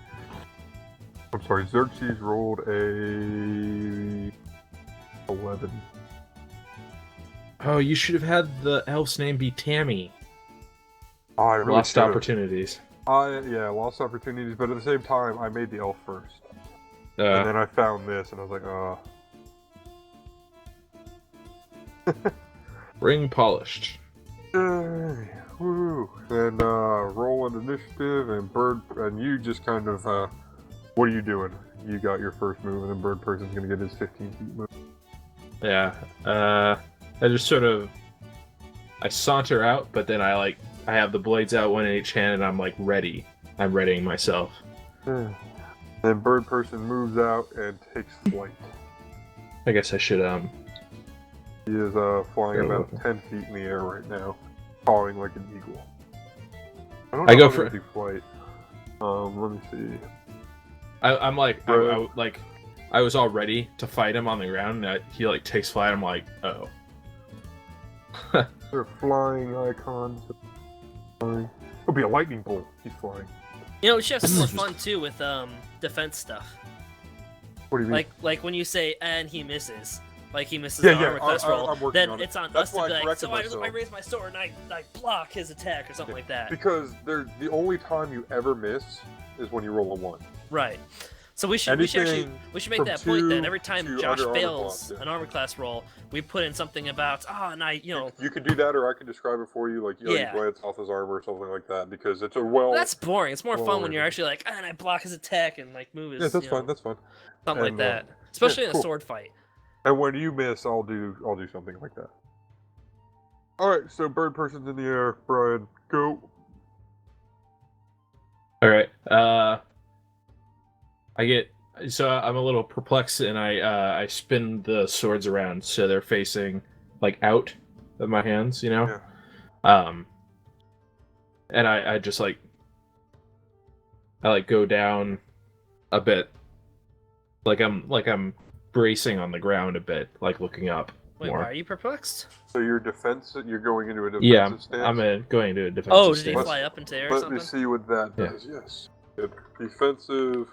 I'm sorry, Xerxes rolled a 11. Oh, you should have had the elf's name be Tammy. Oh, I really Lost should've. opportunities. Yeah, lost opportunities, but at the same time, I made the elf first. And then I found this, and I was like, oh. Ring polished. Yay, woo. Then roll an initiative, and Bird, and you just kind of, what are you doing? You got your first move, and then Bird Person's gonna get his 15 feet move. Yeah. I just sort of I saunter out, but then I have the blades out one in each hand, and I'm like ready. I'm readying myself. Then Bird Person moves out and takes flight. I guess I should He is flying Go. about 10 feet in the air right now, cawing like an eagle. I don't I know go how for- to do flight. Let me see. I'm like Right. I was all ready to fight him on the ground, and he like takes flight. I'm like, oh. They're flying icons. Flying. It'll be a lightning bolt. He's flying. you know, we should have some more fun too with defense stuff. What do you mean? Like when you say and he misses, like he misses Yeah, the yeah, armor class roll, I'm working then on it. it's on That's us to why be I like, corrected so I myself. raise my sword and I block his attack or something like that. Because the only time you ever miss is when you roll a 1. Right. So we should Anything make from that point then. 2 Every time to Josh under armor fails class, yeah. an armor class roll, we put in something about You can do that, or I can describe it for you, like you Yeah. glance off his armor or something like that, because it's a well. That's boring. It's more fun when you're worded. actually like, and I block his attack and like move his. Yeah, that's you know, fine. That's fine. something like And, that. Especially in cool. a sword fight. And when you miss, I'll do something like that. All right, so bird person's in the air. Brian, go. All right. I'm a little perplexed, and I spin the swords around so they're facing like out of my hands, you know. Yeah. And I just like go down a bit, like I'm bracing on the ground a bit, like looking up. Wait, more. why are you perplexed? So you're defensive. You're going into a defensive stance. I'm going to a defensive Oh, did he stance. fly up into the air or Let something? me see what that Yeah. does. Yes. Good. Defensive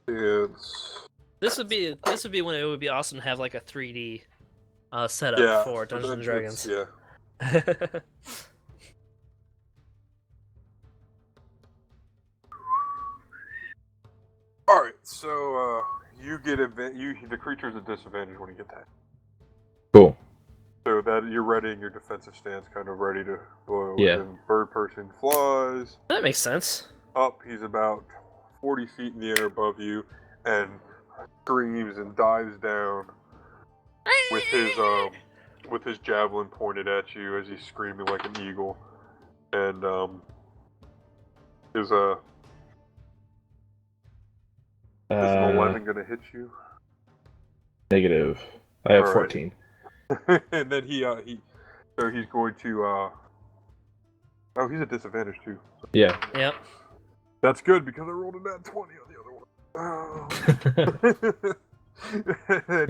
stance. This would be when it would be awesome to have like a 3D setup for Dungeons and Dragons. Yeah. All right. So you get the creature's a disadvantage when you get that. Cool. So that you're readying your defensive stance, kind of ready to blow. Yeah. And bird person flies That makes sense. up. He's about 40 feet in the air above you, and screams and dives down with his javelin pointed at you as he's screaming like an eagle. And is an 11 gonna hit you? Negative. I have All right. 14. And then he's going to oh, he's at disadvantage too. Yeah. Yep. That's good because I rolled a nat 20 on the other one.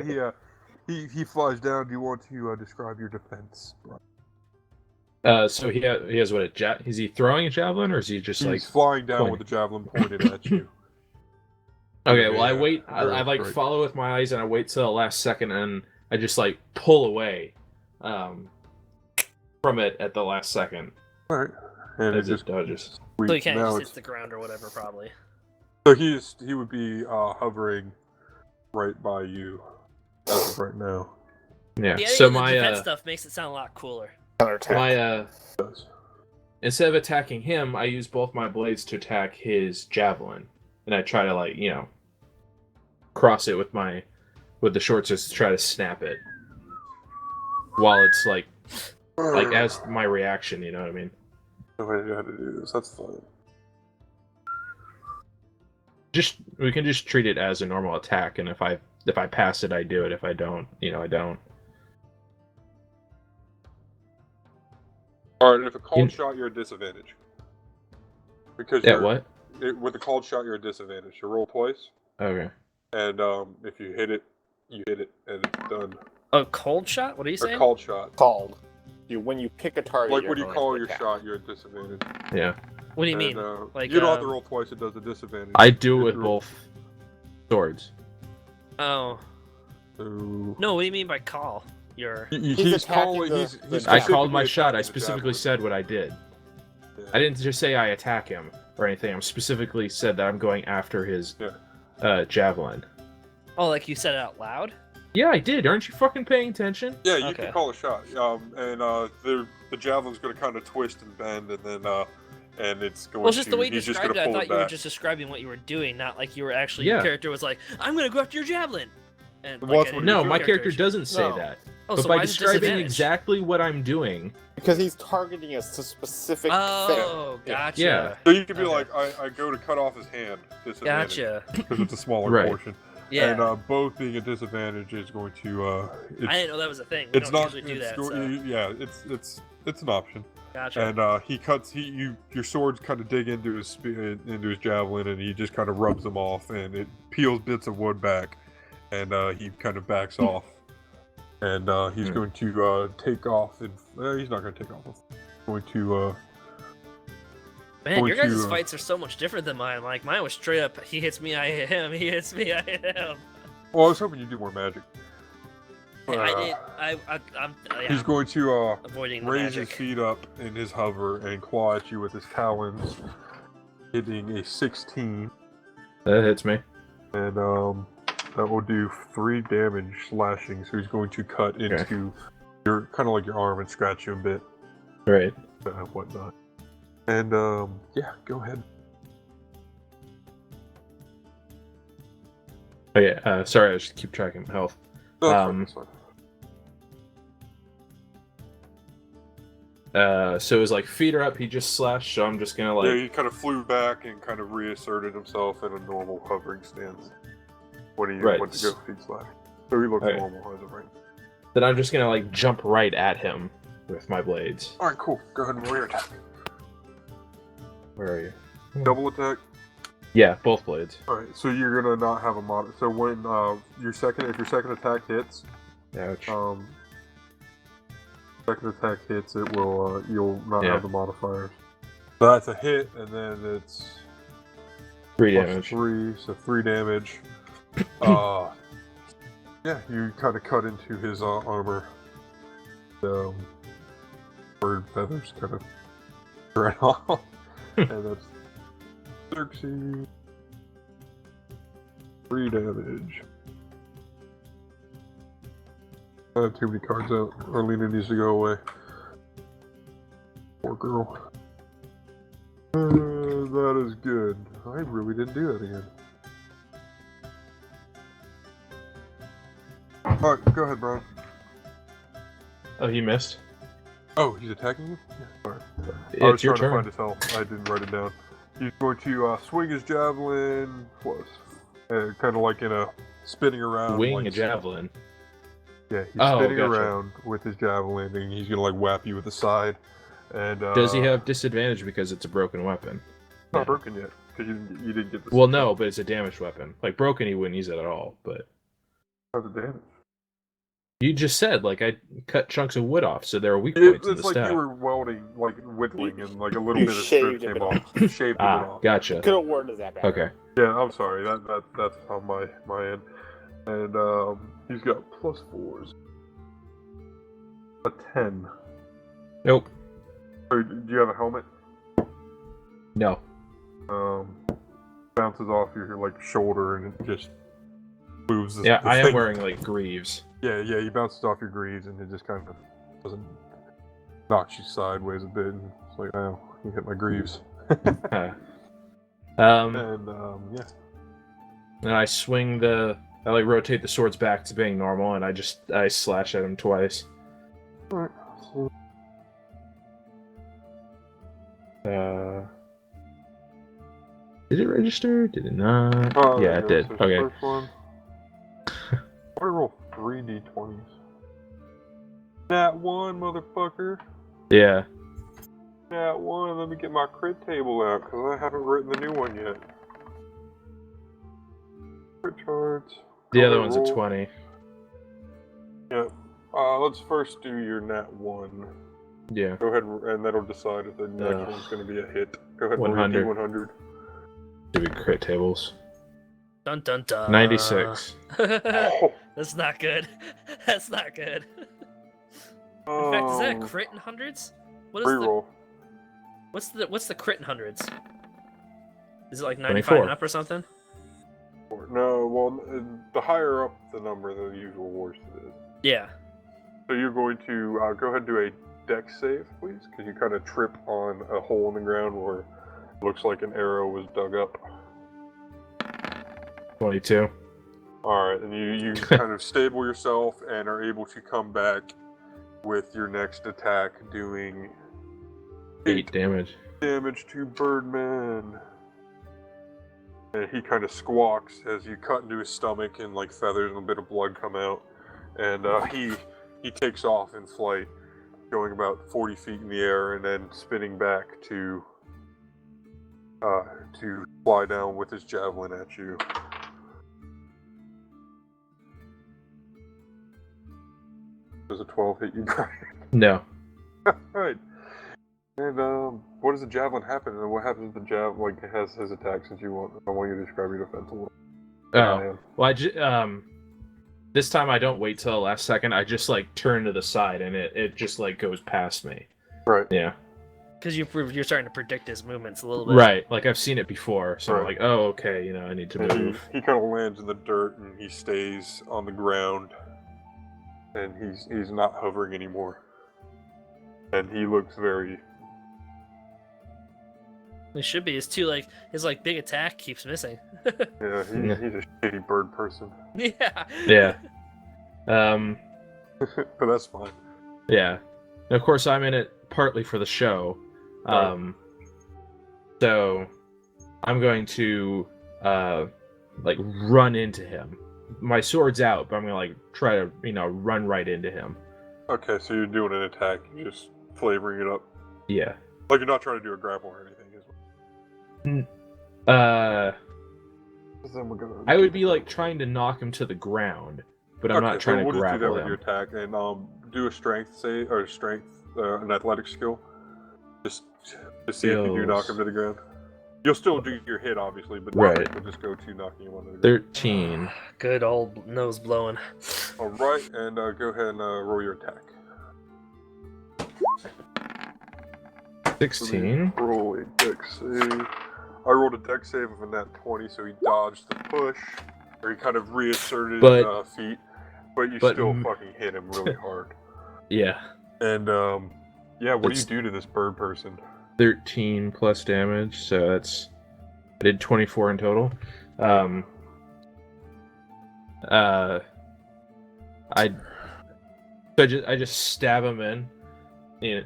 Oh. And he flies down. Do you want to describe your defense, Brian? So he has what is he throwing a javelin, or is he just He's flying down with the javelin pointed at you. Okay, well, I Yeah, wait. I like great. follow with my eyes, and I wait till the last second, and I just like pull away from it at the last second. All right, and it As it just dodges. So he kind of now just it's hits the ground or whatever, probably. so he would be hovering right by you as of right now. Yeah. The So the defense my stuff makes it sound a lot cooler. instead of attacking him, I use both my blades to attack his javelin, and I try to cross it with the short just to try to snap it while it's like as my reaction, you know what I mean? No idea how to do this. That's fine. We can just treat it as a normal attack, and if I pass it, I do it. If I don't, I don't. All right, if a called shot, you're at disadvantage. Because with a called shot, you're at disadvantage. You roll twice, Okay. and if you hit it, and it's done. A cold shot? What are you A saying? called shot. Called. When you pick a target, Like you're when you going call to your attack. shot, you're at disadvantage. Yeah. What do you And, mean? Like, you don't have to roll twice; it does a disadvantage. I do it with If you- both swords. Oh. So... No, what do you mean by call? He's calling. attacking He's I called my specifically shot. I attacking the specifically javelin. said what I did. Yeah. I didn't just say I attack him or anything. I specifically said that I'm going after his javelin. Oh, like you said it out loud? Yeah, I did. Aren't you fucking paying attention? Yeah, you Okay. can call a shot. And the javelin's going to kind of twist and bend, and then and it's going. Well, it's just the way you he's just described it. gonna I pull thought you were back. just describing what you were doing, not like you were actually. Yeah. Your character was like, "I'm gonna go after your javelin." And Well, that's I what didn't No, know my your character doesn't say No. that. Oh, But so by why is it describing disadvantage? exactly what I'm doing, Because he's targeting a specific thing. Oh, gotcha. Yeah. So you could be Okay. like, I go to cut off his hand. Disadvantage. Gotcha. Because it's a smaller Right. portion. Yeah. And both being a disadvantage is going to. I didn't know that was a thing. We It's don't not. usually do It's that. go- So. Yeah, it's an option. Gotcha. And he cuts. Your swords kind of dig into his javelin, and he just kind of rubs them off, and it peels bits of wood back, and he kind of backs off, and he's going to take off. And he's not going to take off. He's going to. Man, your going guys' to, fights are so much different than mine. Like mine was straight up. He hits me, I hit him. He hits me, I hit him. Well, I was hoping you'd do more magic. I'm He's going to avoiding the raise his magic. feet up in his hover and claw at you with his talons. hitting a 16, That hits me. and that will do 3 damage slashing. So he's going to cut into your kind of like your arm and scratch you a bit, Right. whatnot. And yeah, go ahead. Oh yeah. Sorry, I just keep tracking my health. No, that's fine, that's fine. So his like feet are up. He just slashed. So I'm just gonna like. Yeah, he kind of flew back and kind of reasserted himself in a normal hovering stance when he went to go feet slash. So he looks normal as of right now. Then I'm just gonna like jump right at him with my blades. All right, cool. Go ahead and roll your attack. Where are you? Double attack. Yeah, both blades. All right, so you're gonna not have a mod. So when if your second attack hits, Ouch. second attack hits, it will you'll not have the modifiers. So that's a hit, and then it's 3 plus damage. 3, so 3 damage. Yeah, you kind of cut into his armor. Bird feathers kind of right off, and that's Xerxes. 3 damage. I have too many cards out. Arlena needs to go away. Poor girl. That is good. I really didn't do that again. Alright, go ahead, Brian. Oh, he missed. Oh, he's attacking you? Yeah, sorry. It's I was your trying turn. to find his health. I didn't write it down. He's going to swing his javelin, kind of like in a spinning around. Wing like, a javelin. Yeah, he's Oh, spinning gotcha. around with his javelin, and he's gonna like whap you with the side. And Does he have disadvantage because it's a broken weapon? Not broken yet, because you didn't get the. Well, no, but it's a damaged weapon. Like broken, he wouldn't use it at all. But How's the damage? you just said like I cut chunks of wood off, so there are weak points in It's the like staff. you were welding, like whittling, and like a little You bit of shaved strip a came bit off. You shaved a bit off. Gotcha. Could have worded that better. Okay. Yeah, I'm sorry. That's on my end. And he's got +4s. A 10. Nope. Or, do you have a helmet? No. Bounces off your like shoulder and it just moves. Yeah, the I am thing. wearing like greaves. Yeah, he bounces off your greaves and it just kind of doesn't knocks you sideways a bit. And it's like, oh, you hit my greaves. Huh. And yeah. And I swing I like rotate the swords back to being normal, and I slash at him twice. Alright. So, Did it register? Did it not? there Yeah, you it go. did. So Okay. First one. I roll 3 d20s. Nat 1, motherfucker. Yeah. Nat 1. Let me get my crit table out because I haven't written the new one yet. Crit charts. The Go other ahead, one's roll. a 20. Yep. Let's first do your nat 1. Yeah. Go ahead and that'll decide if the next one's going to be a hit. Go ahead and roll 100. your D100. Should be crit tables. Dun dun dun. 96. Oh. That's not good. That's not good. In fact, is that a crit in hundreds? What is Reroll. what's the crit in hundreds? Is it like 95 24. and up or something? No, well, the higher up the number, the usual worse it is. Yeah. So you're going to go ahead and do a dex save, please, because you kind of trip on a hole in the ground where it looks like an arrow was dug up. 22. Alright, and you kind of stable yourself and are able to come back with your next attack doing 8 damage. damage to Birdman. And he kind of squawks as you cut into his stomach and like feathers and a bit of blood come out. And he takes off in flight, going about 40 feet in the air and then spinning back to fly down with his javelin at you. Does a 12 hit you, Brian? No. Alright. And what does the javelin happen? And what happens if the javelin has his attack since you want? I want you to describe your defense a little. Oh. Well, this time I don't wait till the last second. I just like turn to the side and it just like goes past me. Right. Yeah. Because you're starting to predict his movements a little bit. Right, like I've seen it before, so I'm Right. like, oh, okay, you know, I need to And move. he kind of lands in the dirt and he stays on the ground, and he's not hovering anymore. And he looks very. It should be. His big attack keeps missing. Yeah, he's a shitty bird person. Yeah. Yeah. But that's fine. Yeah. And of course, I'm in it partly for the show. Right. So I'm going to run into him. My sword's out, but I'm gonna try to run right into him. Okay, so you're doing an attack, you're just flavoring it up. Yeah. Like you're not trying to do a grapple or anything, is it? Then we're gonna I would be trying to knock him to the ground, but I'm not trying to we'll just do that grapple with him. your attack, and do a strength save or an athletic skill, just to see if you do knock him to the ground. You'll still do your hit, obviously, but Right. we'll just go to knocking him on the ground. 13. Good old nose blowing. All right, and go ahead and roll your attack. 16. Roll a dex save. I rolled a dex save of a nat 20, so he dodged the push, or he kind of reasserted his feet, but you still fucking hit him really hard. Yeah. And yeah, what do you do to this bird person? 13 plus damage, so I did 24 in total. I just stab him in, and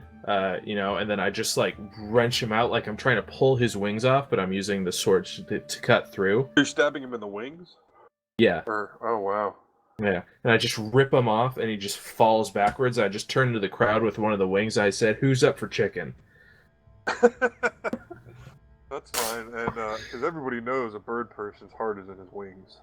then I just wrench him out like I'm trying to pull his wings off, but I'm using the sword to cut through. You're stabbing him in the wings? Yeah. Oh wow. Yeah, and I just rip him off, and he just falls backwards. I just turn to the crowd with one of the wings. I said, "Who's up for chicken?" That's fine, and because everybody knows a bird person's heart is in his wings.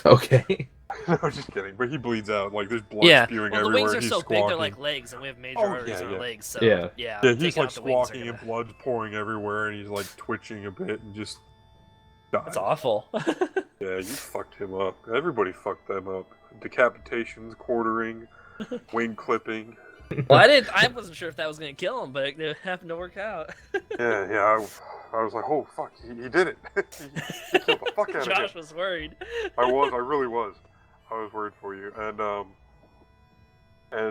Okay. No, just kidding. But he bleeds out. There's blood spewing the everywhere. wings are he's so squawking. big, they're like legs, and we have major arteries in our legs. So Yeah. Yeah, he's taking out the wings are squawking and gonna- blood's pouring everywhere, and he's twitching a bit and just died. That's awful. Yeah, you fucked him up. Everybody fucked them up. Decapitations, quartering, wing clipping. Well, I wasn't sure if that was gonna kill him, but it happened to work out. Yeah. I was like, oh fuck, he did it. he killed the fuck out of him. Josh was worried. I really was. I was worried for you. And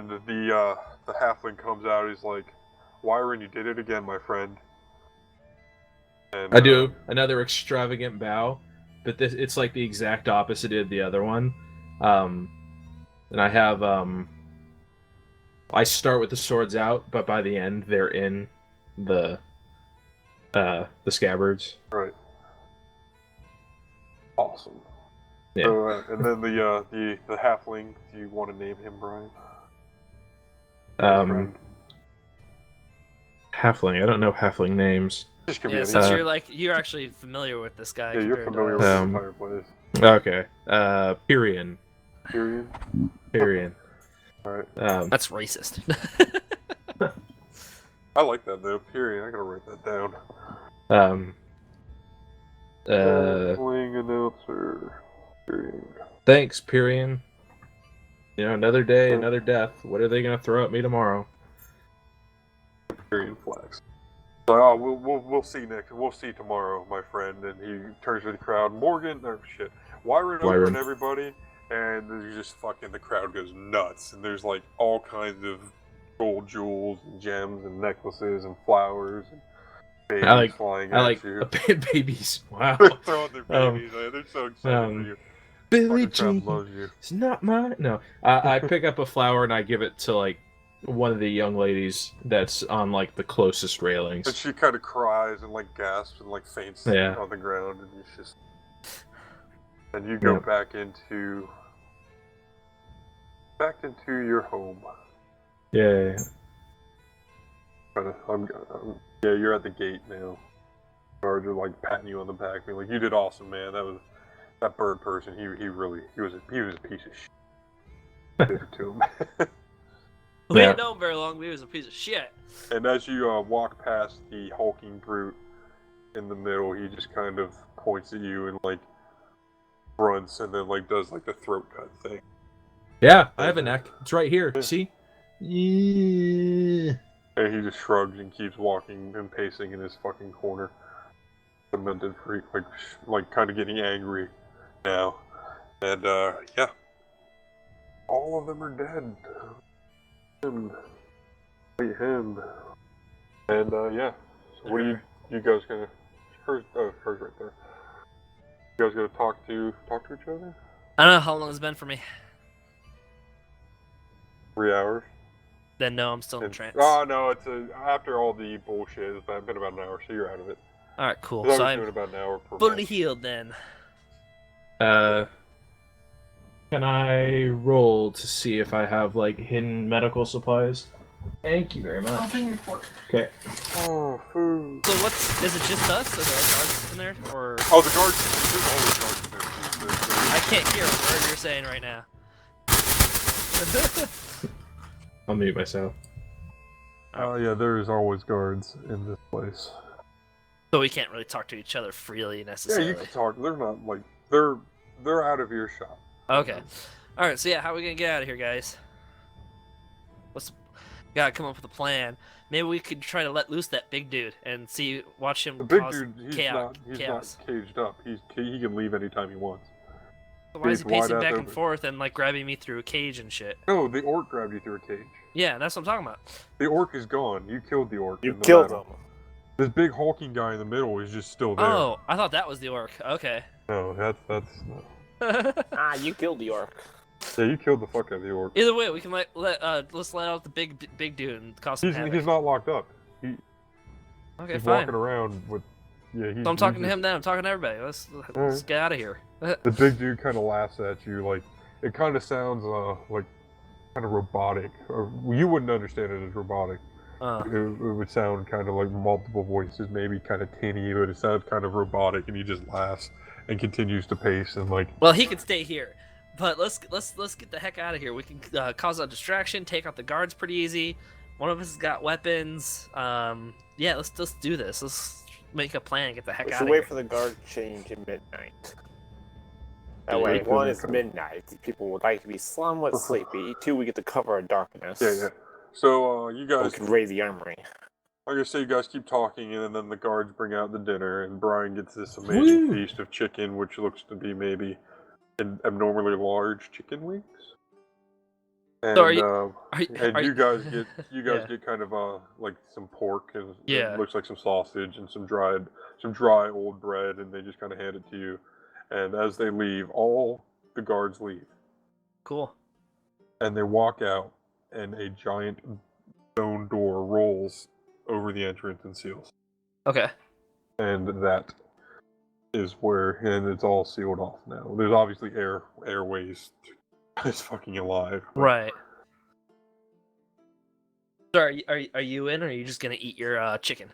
the halfling comes out. He's like, Wyron, you did it again, my friend. And I do another extravagant bow, but it's the exact opposite of the other one. And I have I start with the swords out, but by the end they're in the scabbards. Right. Awesome. Yeah. So, and then the halfling. Do you want to name him, Brian? Friend? Halfling. I don't know halfling names. Just give Yeah, me a since name. you're actually familiar with this guy. Yeah, you're compared to familiar with us. the entire place. Okay. Pyrian. Period. Pyrian. Alright. That's racist. I like that though. Period. I gotta write that down. Halfling announcer. Period. Thanks, Pyrian. Another day, another death. What are they gonna throw at me tomorrow? Period flags. So, oh, we'll see next. We'll see tomorrow, my friend. And he turns to the crowd. Wyron over and everybody, and there's just the crowd goes nuts. And there's all kinds of gold jewels and gems and necklaces and flowers and babies flying at you. Babies. Wow. They're throwing their babies. They're so excited for you. Billie Crowd Jean. loves you. It's not mine. No. I pick up a flower and I give it to one of the young ladies that's on the closest And railings. she kind of cries and gasps and faints Yeah. on the ground, and it's just. And you go back into your home. Yeah. You're at the gate now. Guards are patting you on the back, being you did awesome, man. That bird person. He was a piece of shit. Did it to him. We didn't know him very long, but he was a piece of shit. And as you walk past the hulking brute in the middle, he just kind of points at you and grunts and then does the throat cut thing. Yeah, I have a neck. It's right here. See? Yeah. And he just shrugs and keeps walking and pacing in his fucking corner. Demented freak, like kind of getting angry now. And, yeah. All of them are dead. Him. And, yeah. So what are you guys gonna... Her's right there. You guys gonna talk to each other? I don't know how long it's been for me. 3 hours? Then no, I'm still in trance. Oh, no, after all the bullshit, it's been about an hour, so you're out of it. Alright, cool. 'Cause So I was I'm doing about an hour per fully month. healed then. Can I roll to see if I have, like, hidden medical supplies? Thank you very much. I'll bring your fork. Okay. Oh, food. So is it just us? Are there guards in there? Or Oh, the guards. There's always guards in there. I can't hear a word you're saying right now. I'll mute myself. Oh, yeah, there is always guards in this place. So we can't really talk to each other freely Yeah, necessarily. you can talk. They're not, like, they're out of earshot. Okay. Alright, so yeah, how are we gonna get out of here, guys? Gotta come up with a plan. Maybe we could try to let loose that big dude and watch him The big cause dude, he's chaos. not caged up. He can leave anytime he wants. So why is he he's wide pacing ass back and open. forth and like grabbing me through a cage and shit? No, the orc grabbed you through a cage. Yeah, that's what I'm talking about. The orc is gone. You killed the orc. You in the killed battle. him. This big hulking guy in the middle is just still there. Oh, I thought that was the orc. Okay. No, that's You killed the orc. yeah. You killed the fuck out of the orc. Either way, we can let's let out the big dude and cause some havoc. He's not locked up. Okay, He's fine. walking around with. Yeah, So I'm talking to him then. I'm talking to everybody. Let's get out of here. The big dude kind of laughs at you, like it kind of sounds like kind of robotic. Or you wouldn't understand it as robotic. It would sound kind of like multiple voices, maybe kind of tinny, but it sounds kind of robotic. And he just laughs and continues to pace and like. Well, he could stay here, but let's get the heck out of here. We can cause a distraction, take out the guards pretty easy. One of us has got weapons. Yeah, let's just do this. Let's make a plan and get the heck We out should of wait here. for the guard to change at midnight. That Yeah, way, we one, could- it's midnight. People would like to be somewhat sleepy. Two, we get the cover of darkness. Yeah. So you We guys, could raid the armory. like I say, you guys keep talking, and then the guards bring out the dinner, and Brian gets this amazing Woo! feast of chicken, which looks to be maybe an abnormally large chicken wings. And, So are you guys get Yeah. get kind of like some pork and Yeah. it looks like some sausage and some dry old bread, and they just kind of hand it to you. And as they leave, all the guards leave, Cool. and they walk out, and a giant stone door rolls over the entrance and seals. Okay. And that is and it's all sealed off now. There's obviously airways. It's fucking alive. Right. So are you in, or are you just gonna eat your chicken?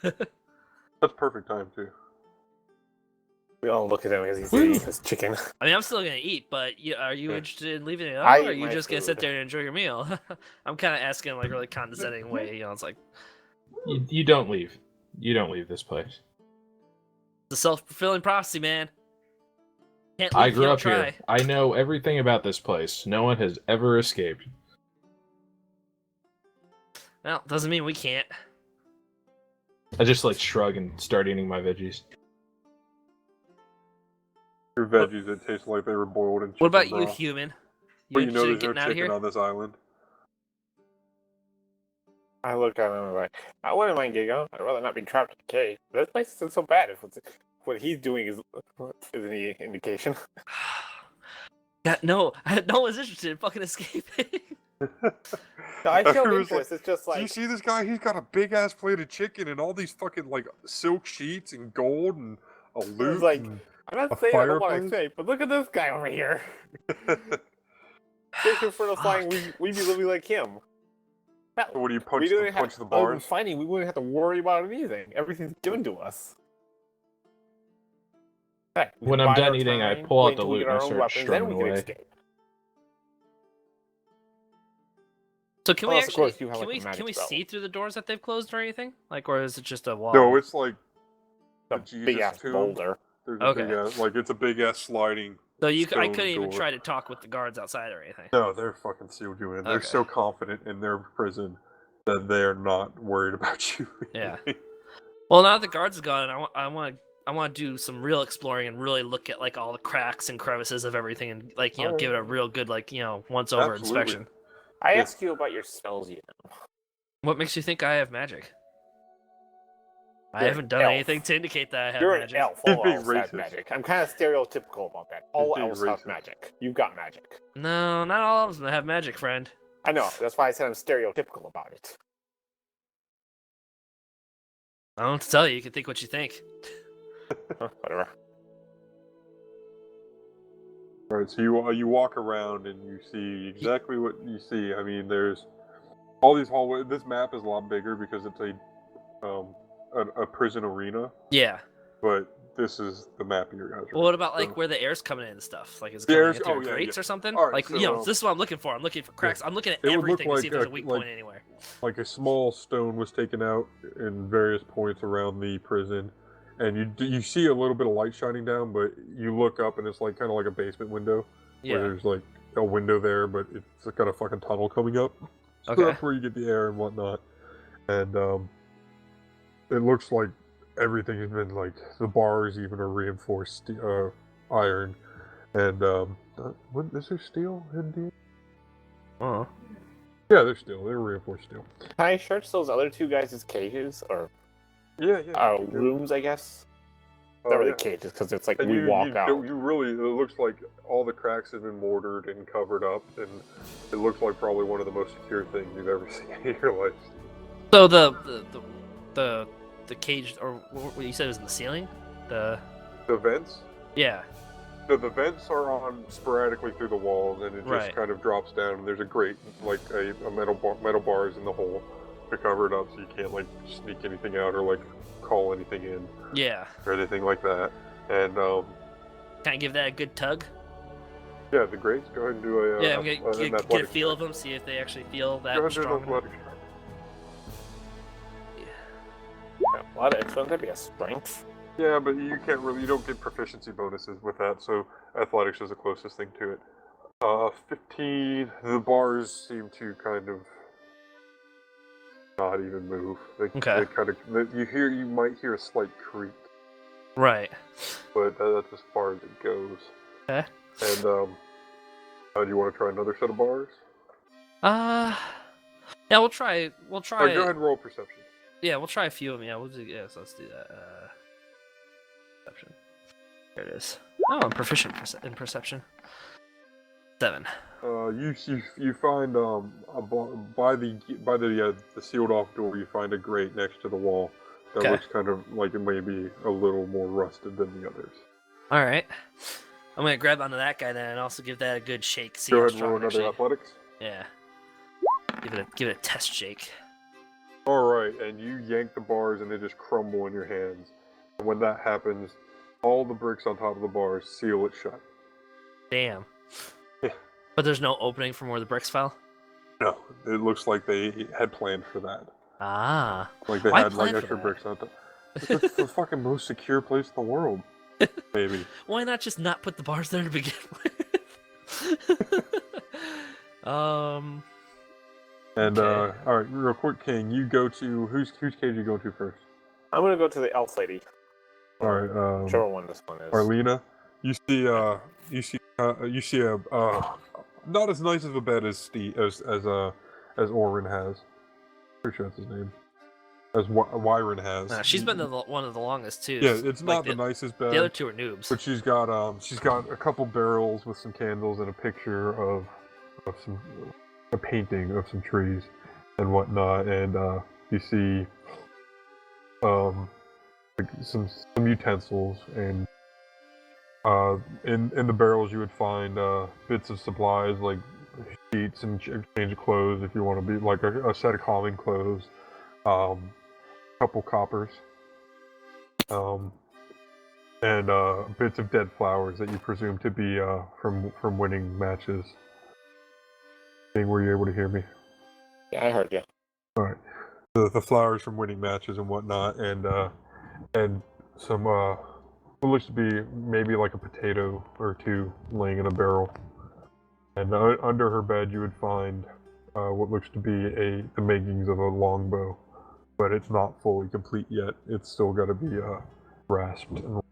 That's perfect time too. We all look at him as he's eating his chicken. I mean, I'm still gonna eat, but are you Yeah. interested in leaving it I up, or are eat you my just gonna sit food. there and enjoy your meal? I'm kind of asking like really condescending way. You know, it's like You don't leave. You don't leave this place. the self-fulfilling prophecy, man. Can't leave I if you grew don't up here. try. I know everything about this place. No one has ever escaped. Well, doesn't mean we can't. I just like shrug and start eating my veggies. Your veggies that taste like they were boiled in chicken What about you, broth. human? But you know interested in there's no getting out of chicken here? on this island. I look at him and like, I wouldn't mind getting out. I'd rather not be trapped in a cave. This place isn't so bad. If what he's doing is any indication. Yeah, no one's interested in fucking escaping. I feel Everyone's interest. It's just Do you like see this guy? He's got a big ass plate of chicken and all these fucking like silk sheets and gold and a loot. like- and- I'm not a saying I don't want to fireplace? say, but look at this guy over here. Fishing for the flying, we'd be living like him. What do you We punch? didn't Punch have the other than bars? fighting. We wouldn't have to worry about anything. Everything's given to us. Heck, we When can I'm bide done our eating, I time, pull out wait the until we loot get and I our own start weapons, then strung we can away. escape. So can we Unless, of actually course, you have, like, a magic can we spell. see through the doors that they've closed or anything? Like, or is it just a wall? No, it's like A the Jesus big ass tomb. boulder. There's a Okay. big ass, like it's a big ass sliding. So I stone couldn't even door. try to talk with the guards outside or anything. No, they're fucking sealed you in. They're Okay. so confident in their prison that they're not worried about you. Yeah. Well, now that the guards are gone, I want to do some real exploring and really look at like all the cracks and crevices of everything, and like give it a real good once over Absolutely. inspection. I Yeah. ask you about your spells, you know. What makes you think I have magic? I You're haven't an done elf. anything to indicate that I have You're magic. an elf. He's All being elves have racist. magic. I'm kind of stereotypical about that. All being elves have racist. magic. You've got magic. No, not all of them have magic, friend. I know. That's why I said I'm stereotypical about it. I don't have to tell you. You can think what you think. Whatever. Right, so you walk around and you see exactly what you see. I mean, there's all these hallways. This map is a lot bigger because it's a prison arena, Yeah. but this is the map of your guys. Well, what about So- like where the air's coming in and stuff? Like is it The coming air's- in through oh, yeah, grates yeah. or something? All right, Like so, this is what I'm looking for. I'm looking for cracks. I'm looking at It would look everything to see if like, there's a weak like- point anywhere. like a small stone was taken out in various points around the prison, and you see a little bit of light shining down, but you look up and it's like kind of like a basement window where Yeah. there's like a window there, but it's got a fucking tunnel coming up. So Okay. that's where you get the air and whatnot. And it looks like everything has been like the bars even are reinforced iron. And is there steel in the? Oh. Yeah, they're reinforced steel. Can I search those other two guys' cages or Yeah. rooms? I guess. Oh, Not really yeah. cages because it's like And we walk out. You really, it looks like all the cracks have been mortared and covered up, and it looks like probably one of the most secure things you've ever seen in your life. So the cage, or what you said was in the ceiling? The vents? Yeah. No, the vents are on sporadically through the walls, and it just Right. kind of drops down. And there's a grate, like a metal bars in the hole to cover it up, so you can't like sneak anything out or like call anything in Yeah. or anything like that. And Can I give that a good tug? yeah, the grates. Go ahead and do a Yeah, I'm an gonna get a athletics feel check. of them, see if they actually feel that Go ahead and do an strong. athletics check. A lot of it's that'd be a strength. Yeah, but you don't get proficiency bonuses with that, so athletics is the closest thing to it. 15, the bars seem to kind of not even move. Okay. They kind of, you might hear a slight creak, Right. but that's as far as it goes. Okay. And, do you want to try another set of bars? Yeah, we'll try. Go ahead and roll perception. Yeah, we'll try a few of them. Yeah, we'll do. Yeah, so let's do that. Perception. There it is. Oh, I'm proficient in perception. 7. You find by the sealed off door, you find a grate next to the wall that Okay. looks kind of like it may be a little more rusted than the others. All right. I'm gonna grab onto that guy then, and also give that a good shake. See Go how ahead and strong roll it another actually. athletics. Yeah. Give it a test shake. All right, and you yank the bars and they just crumble in your hands. And when that happens, all the bricks on top of the bars seal it shut. Damn. Yeah. But there's no opening from where the bricks fell. No, it looks like they had planned for that. Ah. Like they Why had like plan for extra that? bricks on top. It's the fucking most secure place in the world. Maybe. Why not just not put the bars there to begin with? And Okay. all right, real quick, King, you go to whose cage you go to first? I'm gonna go to the elf lady. All right, Whichever one this one is. Arlena, you see a not as nice of a bed as as Orin has. Pretty sure that's his name. As Wyron has. Nah, she's been one of the longest too. Yeah, it's Like not the nicest bed. The other two are noobs. But she's got a couple barrels with some candles and a picture of a painting of some trees and whatnot, and you see like some utensils, and in the barrels you would find bits of supplies like sheets and change of clothes if you want to be like a set of calming clothes, couple coppers, and bits of dead flowers that you presume to be from winning matches. Were you able to hear me? Yeah, I heard you. All right. The flowers from winning matches and whatnot, and some what looks to be maybe like a potato or two laying in a barrel. And under her bed, you would find what looks to be the makings of a longbow, but it's not fully complete yet. It's still got to be rasped. And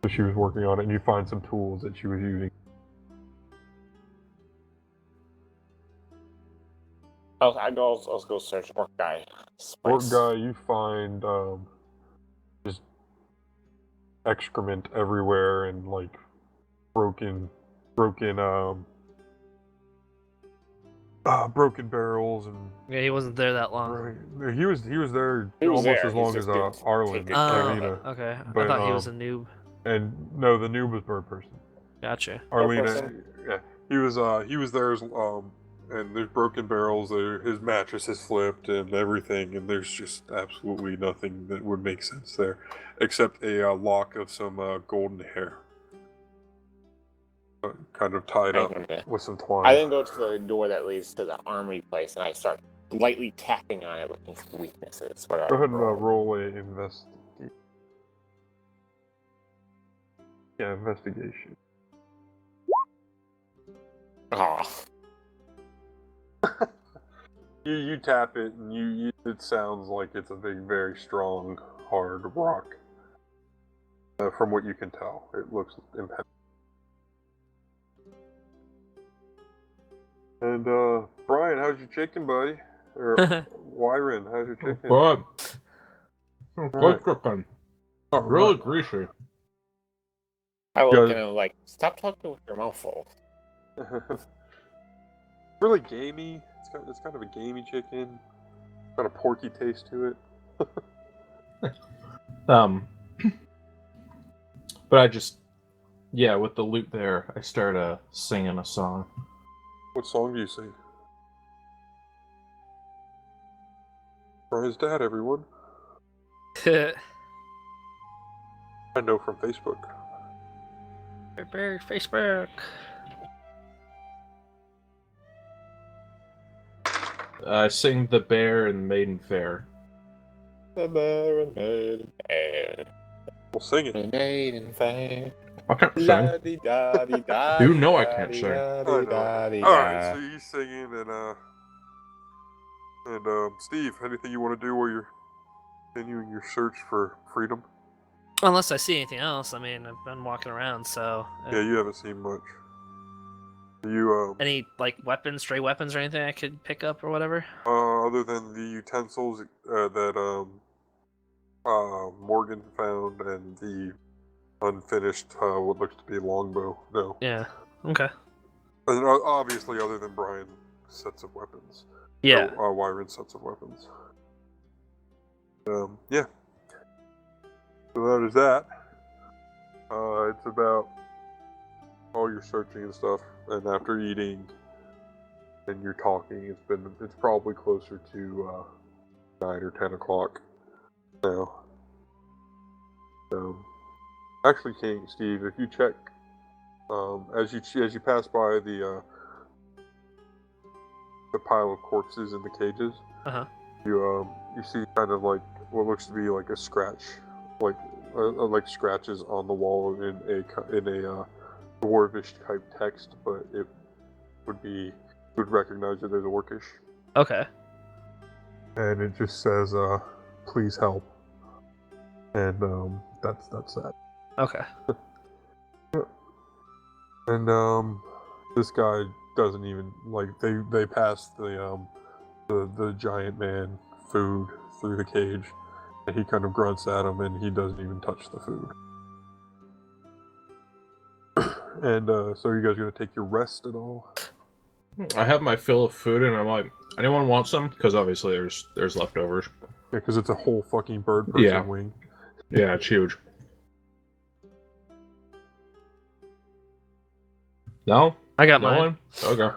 so she was working on it, and you find some tools that she was using. I'll go search orc guy. Orc Spice. guy, you find just excrement everywhere and like broken barrels and. Yeah, he wasn't there that long. Right. He was there He was almost there, as he's long just as didn't Arlen take it. Arlena. Okay. But, I thought he was a noob. And no, the noob was Bird Person. Gotcha. Arlena, Person? yeah, he was there and there's broken barrels. His mattress is flipped and everything, and there's just absolutely nothing that would make sense there, except a lock of some golden hair, kind of tied up with some twine. I then go to the door that leads to the armory place, and I start lightly tapping on it, looking for weaknesses. Go ahead and roll a investigation. Oh. You tap it, and it sounds like it's a very strong, hard rock. From what you can tell, it looks impenetrable. And Brian, how's your chicken, buddy? Or Wyron, how's your chicken? But Right. cooking. Really greasy. I look Good. at him like, stop talking with your mouth full. Really gamey. It's kind of a gamey chicken. Got a porky taste to it. But I just, with the loot there, I start singing a song. What song do you sing? Brian's dad, everyone. I know from Facebook. Facebook. I sing The Bear and Maiden Fair. The bear and maiden fair. We'll sing it. The maiden fair. I can't sing. You know I can't sing. Alright, so you singing and Steve, anything you want to do while you're continuing your search for freedom? Unless I see anything else. I mean, I've been walking around, so. Yeah, you haven't seen much. You Any like weapons, stray weapons, or anything I could pick up or whatever? other than the utensils that Morgan found and the unfinished what looks to be longbow, no. Yeah. Okay. And obviously, other than Brian's sets of weapons. Yeah. Or, Wyron's sets of weapons. Yeah. So that is that. It's about all your searching and stuff, and after eating and you're talking, it's probably closer to 9 or 10 o'clock now. Actually, King Steve, if you check as you pass by the pile of corpses in the cages, you see kind of like what looks to be like a scratch, like scratches on the wall in a dwarvish type text, but it would recognize it as Orcish. Okay. And it just says, "Please help." And that's that. Okay. And this guy doesn't even like they pass the giant man food through the cage, and he kind of grunts at him, and he doesn't even touch the food. And so you guys gonna take your rest at all? I have my fill of food, and I'm like, anyone want some? Because obviously there's leftovers. Yeah, because it's a whole fucking bird person wing. Yeah, it's huge. No? I got No mine. one? Okay.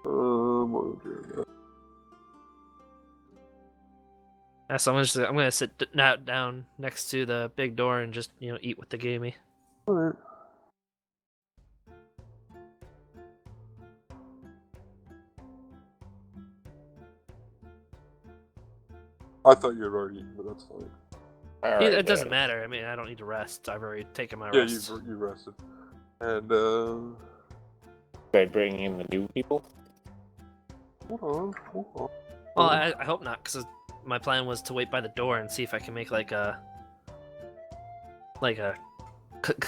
What was your- Yeah, so I'm gonna sit down next to the big door and just eat what they gave me. Alright. I thought you had already eaten, but that's fine. It doesn't matter. I mean, I don't need to rest. I've already taken my Yeah, rest. you rested. And They bring in the new people. hold on. Well, I hope not, because my plan was to wait by the door and see if I can make like a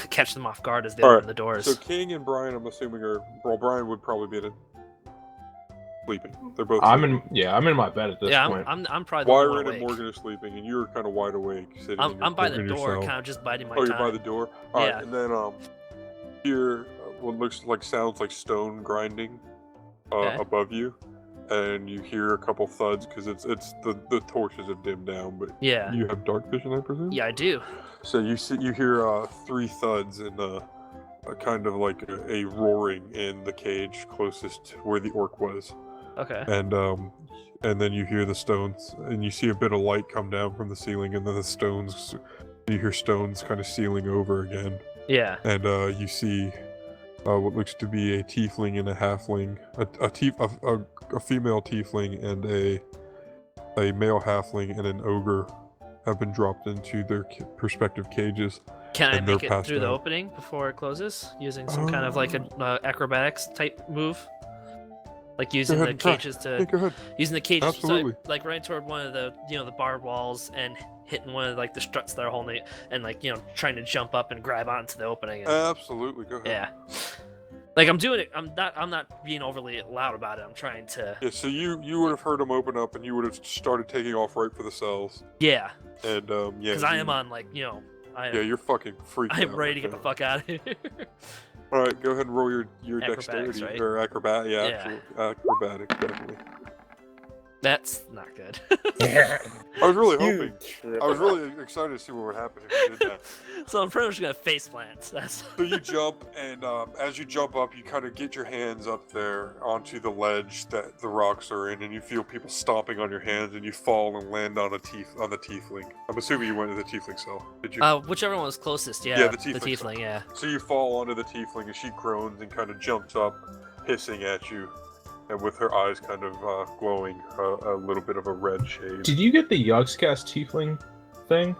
catch them off guard as they Alright, open the doors. So King and Brian, I'm assuming Brian would probably be sleeping. They're both. I'm sleeping. in my bed at this yeah, point. I'm probably the only one Wyron and awake. Morgan are sleeping, and you're kind of wide awake, sitting. I'm by the in door, your cell. kind of just biding my Oh, time. you're by the door. All Yeah. right, and then hear what looks like sounds like stone grinding Okay. above you, and you hear a couple thuds because it's the torches have dimmed down, but Yeah. you have dark vision, I presume. Yeah, I do. So you hear 3 thuds and a kind of like a roaring in the cage closest to where the orc was, Okay. and then you hear the stones, and you see a bit of light come down from the ceiling, and then the stones. You hear stones kind of sealing over again, Yeah. and you see what looks to be a tiefling and a halfling, a female tiefling and a male halfling and an ogre have been dropped into their respective cages. Can I And they're make it passed through the out. opening before it closes using some kind of like a acrobatics type move? Like using ahead the and try. cages Yeah, to go ahead. using the cages Absolutely. to, like running toward one of the the barred walls and hitting one of like the struts that are holding it and like trying to jump up and grab onto the opening. And, Absolutely, go ahead. yeah. Like I'm doing it. I'm not being overly loud about it. I'm trying to. Yeah, so you would have heard them open up, and you would have started taking off right for the cells. Yeah. And yeah, Because I am on Yeah, you're fucking freaking. I am out ready right to get the now. fuck out of here. All right, go ahead and roll your Acrobatics, dexterity right? or acrobat. Yeah, Yeah. acrobatic definitely. That's not good. Yeah. I was really You hoping. trip. I was really excited to see what would happen if you did that. So I'm pretty much gonna face plants. That's. So you jump, and as you jump up, you kind of get your hands up there onto the ledge that the rocks are in, and you feel people stomping on your hands, and you fall and land on the tiefling. I'm assuming you went to the tiefling cell. Did you? Whichever one was closest. Yeah. Yeah, the The tiefling. tiefling. Yeah. So you fall onto the tiefling, and she groans and kind of jumps up, hissing at you, and with her eyes kind of glowing a little bit of a red shade. Did you get the Yogscast Tiefling thing?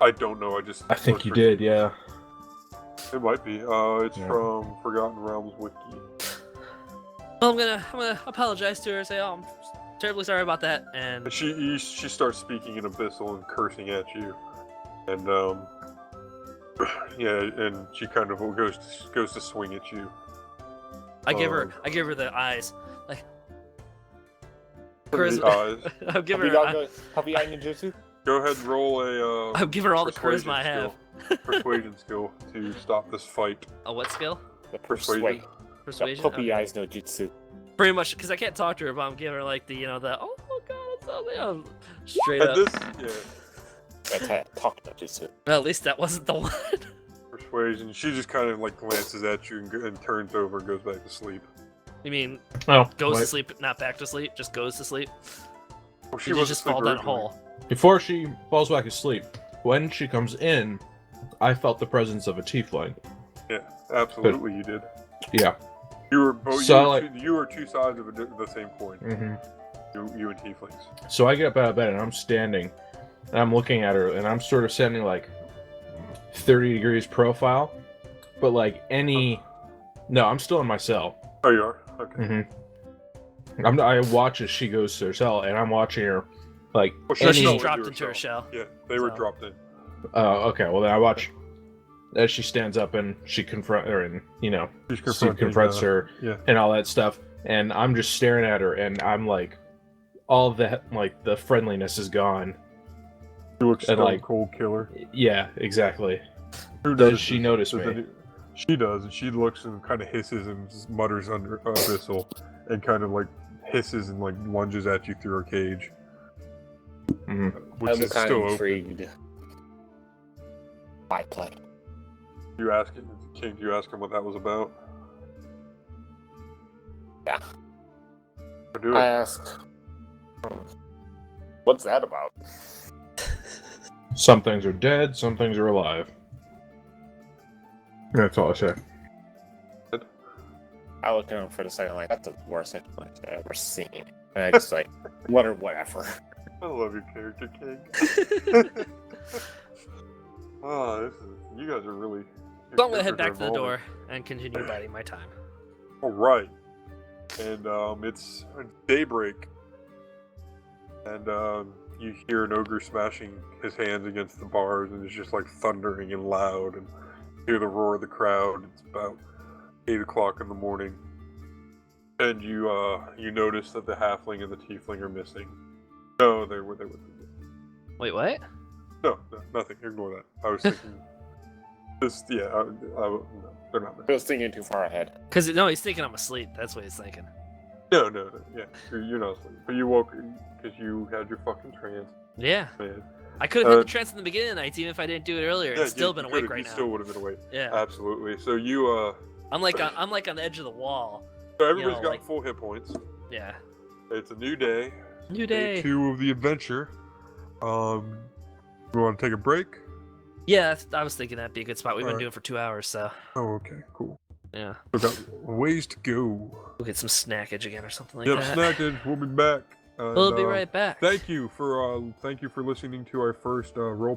I don't know. I think you did, yeah. It might be. It's Yeah. from Forgotten Realms wiki. Well, I'm gonna apologize to her and say, "Oh, I'm terribly sorry about that." And And she starts speaking in Abyssal and cursing at you, and yeah, and she kind of goes to swing at you. I give her the eyes. Like, The charisma. eyes. I'll give Have you her. got the Happy Eye Ninjutsu? Go ahead and roll a. I'll give her all the persuasion charisma I have. skill. Persuasion skill to stop this fight. A what skill? The Persuasion. persuade. The Persuasion. puppy Okay. eyes no jutsu. Pretty much, because I can't talk to her, but I'm giving her like the the oh god, it's so straight At up. this, yeah, That's how talk no jutsu. Well, at least that wasn't the one. persuasion. She just kind of like glances at you and turns over and goes back to sleep. You mean Oh, goes to wait. sleep, not back to sleep, just goes to sleep? Well, She did just fall down a hole. Before she falls back asleep, when she comes in, I felt the presence of a tiefling. Yeah, absolutely, you did. Yeah. You were both. So, you were two sides of the same coin. Mm-hmm. You and tieflings. So I get up out of bed and I'm standing, and I'm looking at her, and I'm sort of standing like 30 degrees profile, but like no, I'm still in my cell. Oh, you are. Okay. Mm-hmm. I watch as she goes to her cell, and I'm watching her like Well, So Any- she's No, dropped into into her shell. Yeah, they were So- dropped in. Okay, well then I watch as she stands up and she confronts her, and She's Steve confronts her yeah. and all that stuff, and I'm just staring at her, and I'm like, all that like the friendliness is gone. She looks And, stone like- cold killer. Yeah, exactly. Who Does notices? she notice Does me? any- She does, and she looks and kind of hisses and mutters under Abyssal, and kind of like hisses and like lunges at you through her cage, Mhm. which I'm is kind still of open. intrigued. I play. You ask him, King. Do you ask him what that was about? Yeah. Or do I it. asked, what's that about? Some things are dead, some things are alive. That's all I say. I looked at him for the second, like, that's the worst explanation I've ever seen. And I just like, whatever. I love your character, King. Oh, you guys are really So I'm gonna head back to the door and continue biding my time. All right, and it's daybreak, and you hear an ogre smashing his hands against the bars, and it's just like thundering and loud, and you hear the roar of the crowd. It's about 8 o'clock in the morning, and you notice that the halfling and the tiefling are missing. No, they were. Wait, what? No, nothing. Ignore that. I was thinking. No, they're not I missing. was thinking too far ahead. No, he's thinking I'm asleep. That's what he's thinking. No, yeah, you're not asleep. But you woke because you had your fucking trance, Yeah. man. I could have had the trance in the beginning of the night, even if I didn't do it earlier. Yeah, It's still you been could've- awake right you now. still would have been awake. Yeah. Absolutely. So you I'm like on the edge of the wall. so everybody's got like- full hit points. Yeah. It's a new day. New Day day. 2 of the adventure. You want to take a break? Yeah, I was thinking that'd be a good spot. We've been Alright. doing it for 2 hours, so Oh, okay, cool. yeah. We've got ways to go. We'll get some snackage again or something like Yep, that. snackage. We'll be back. And, We'll be right back. Thank you for listening to our first role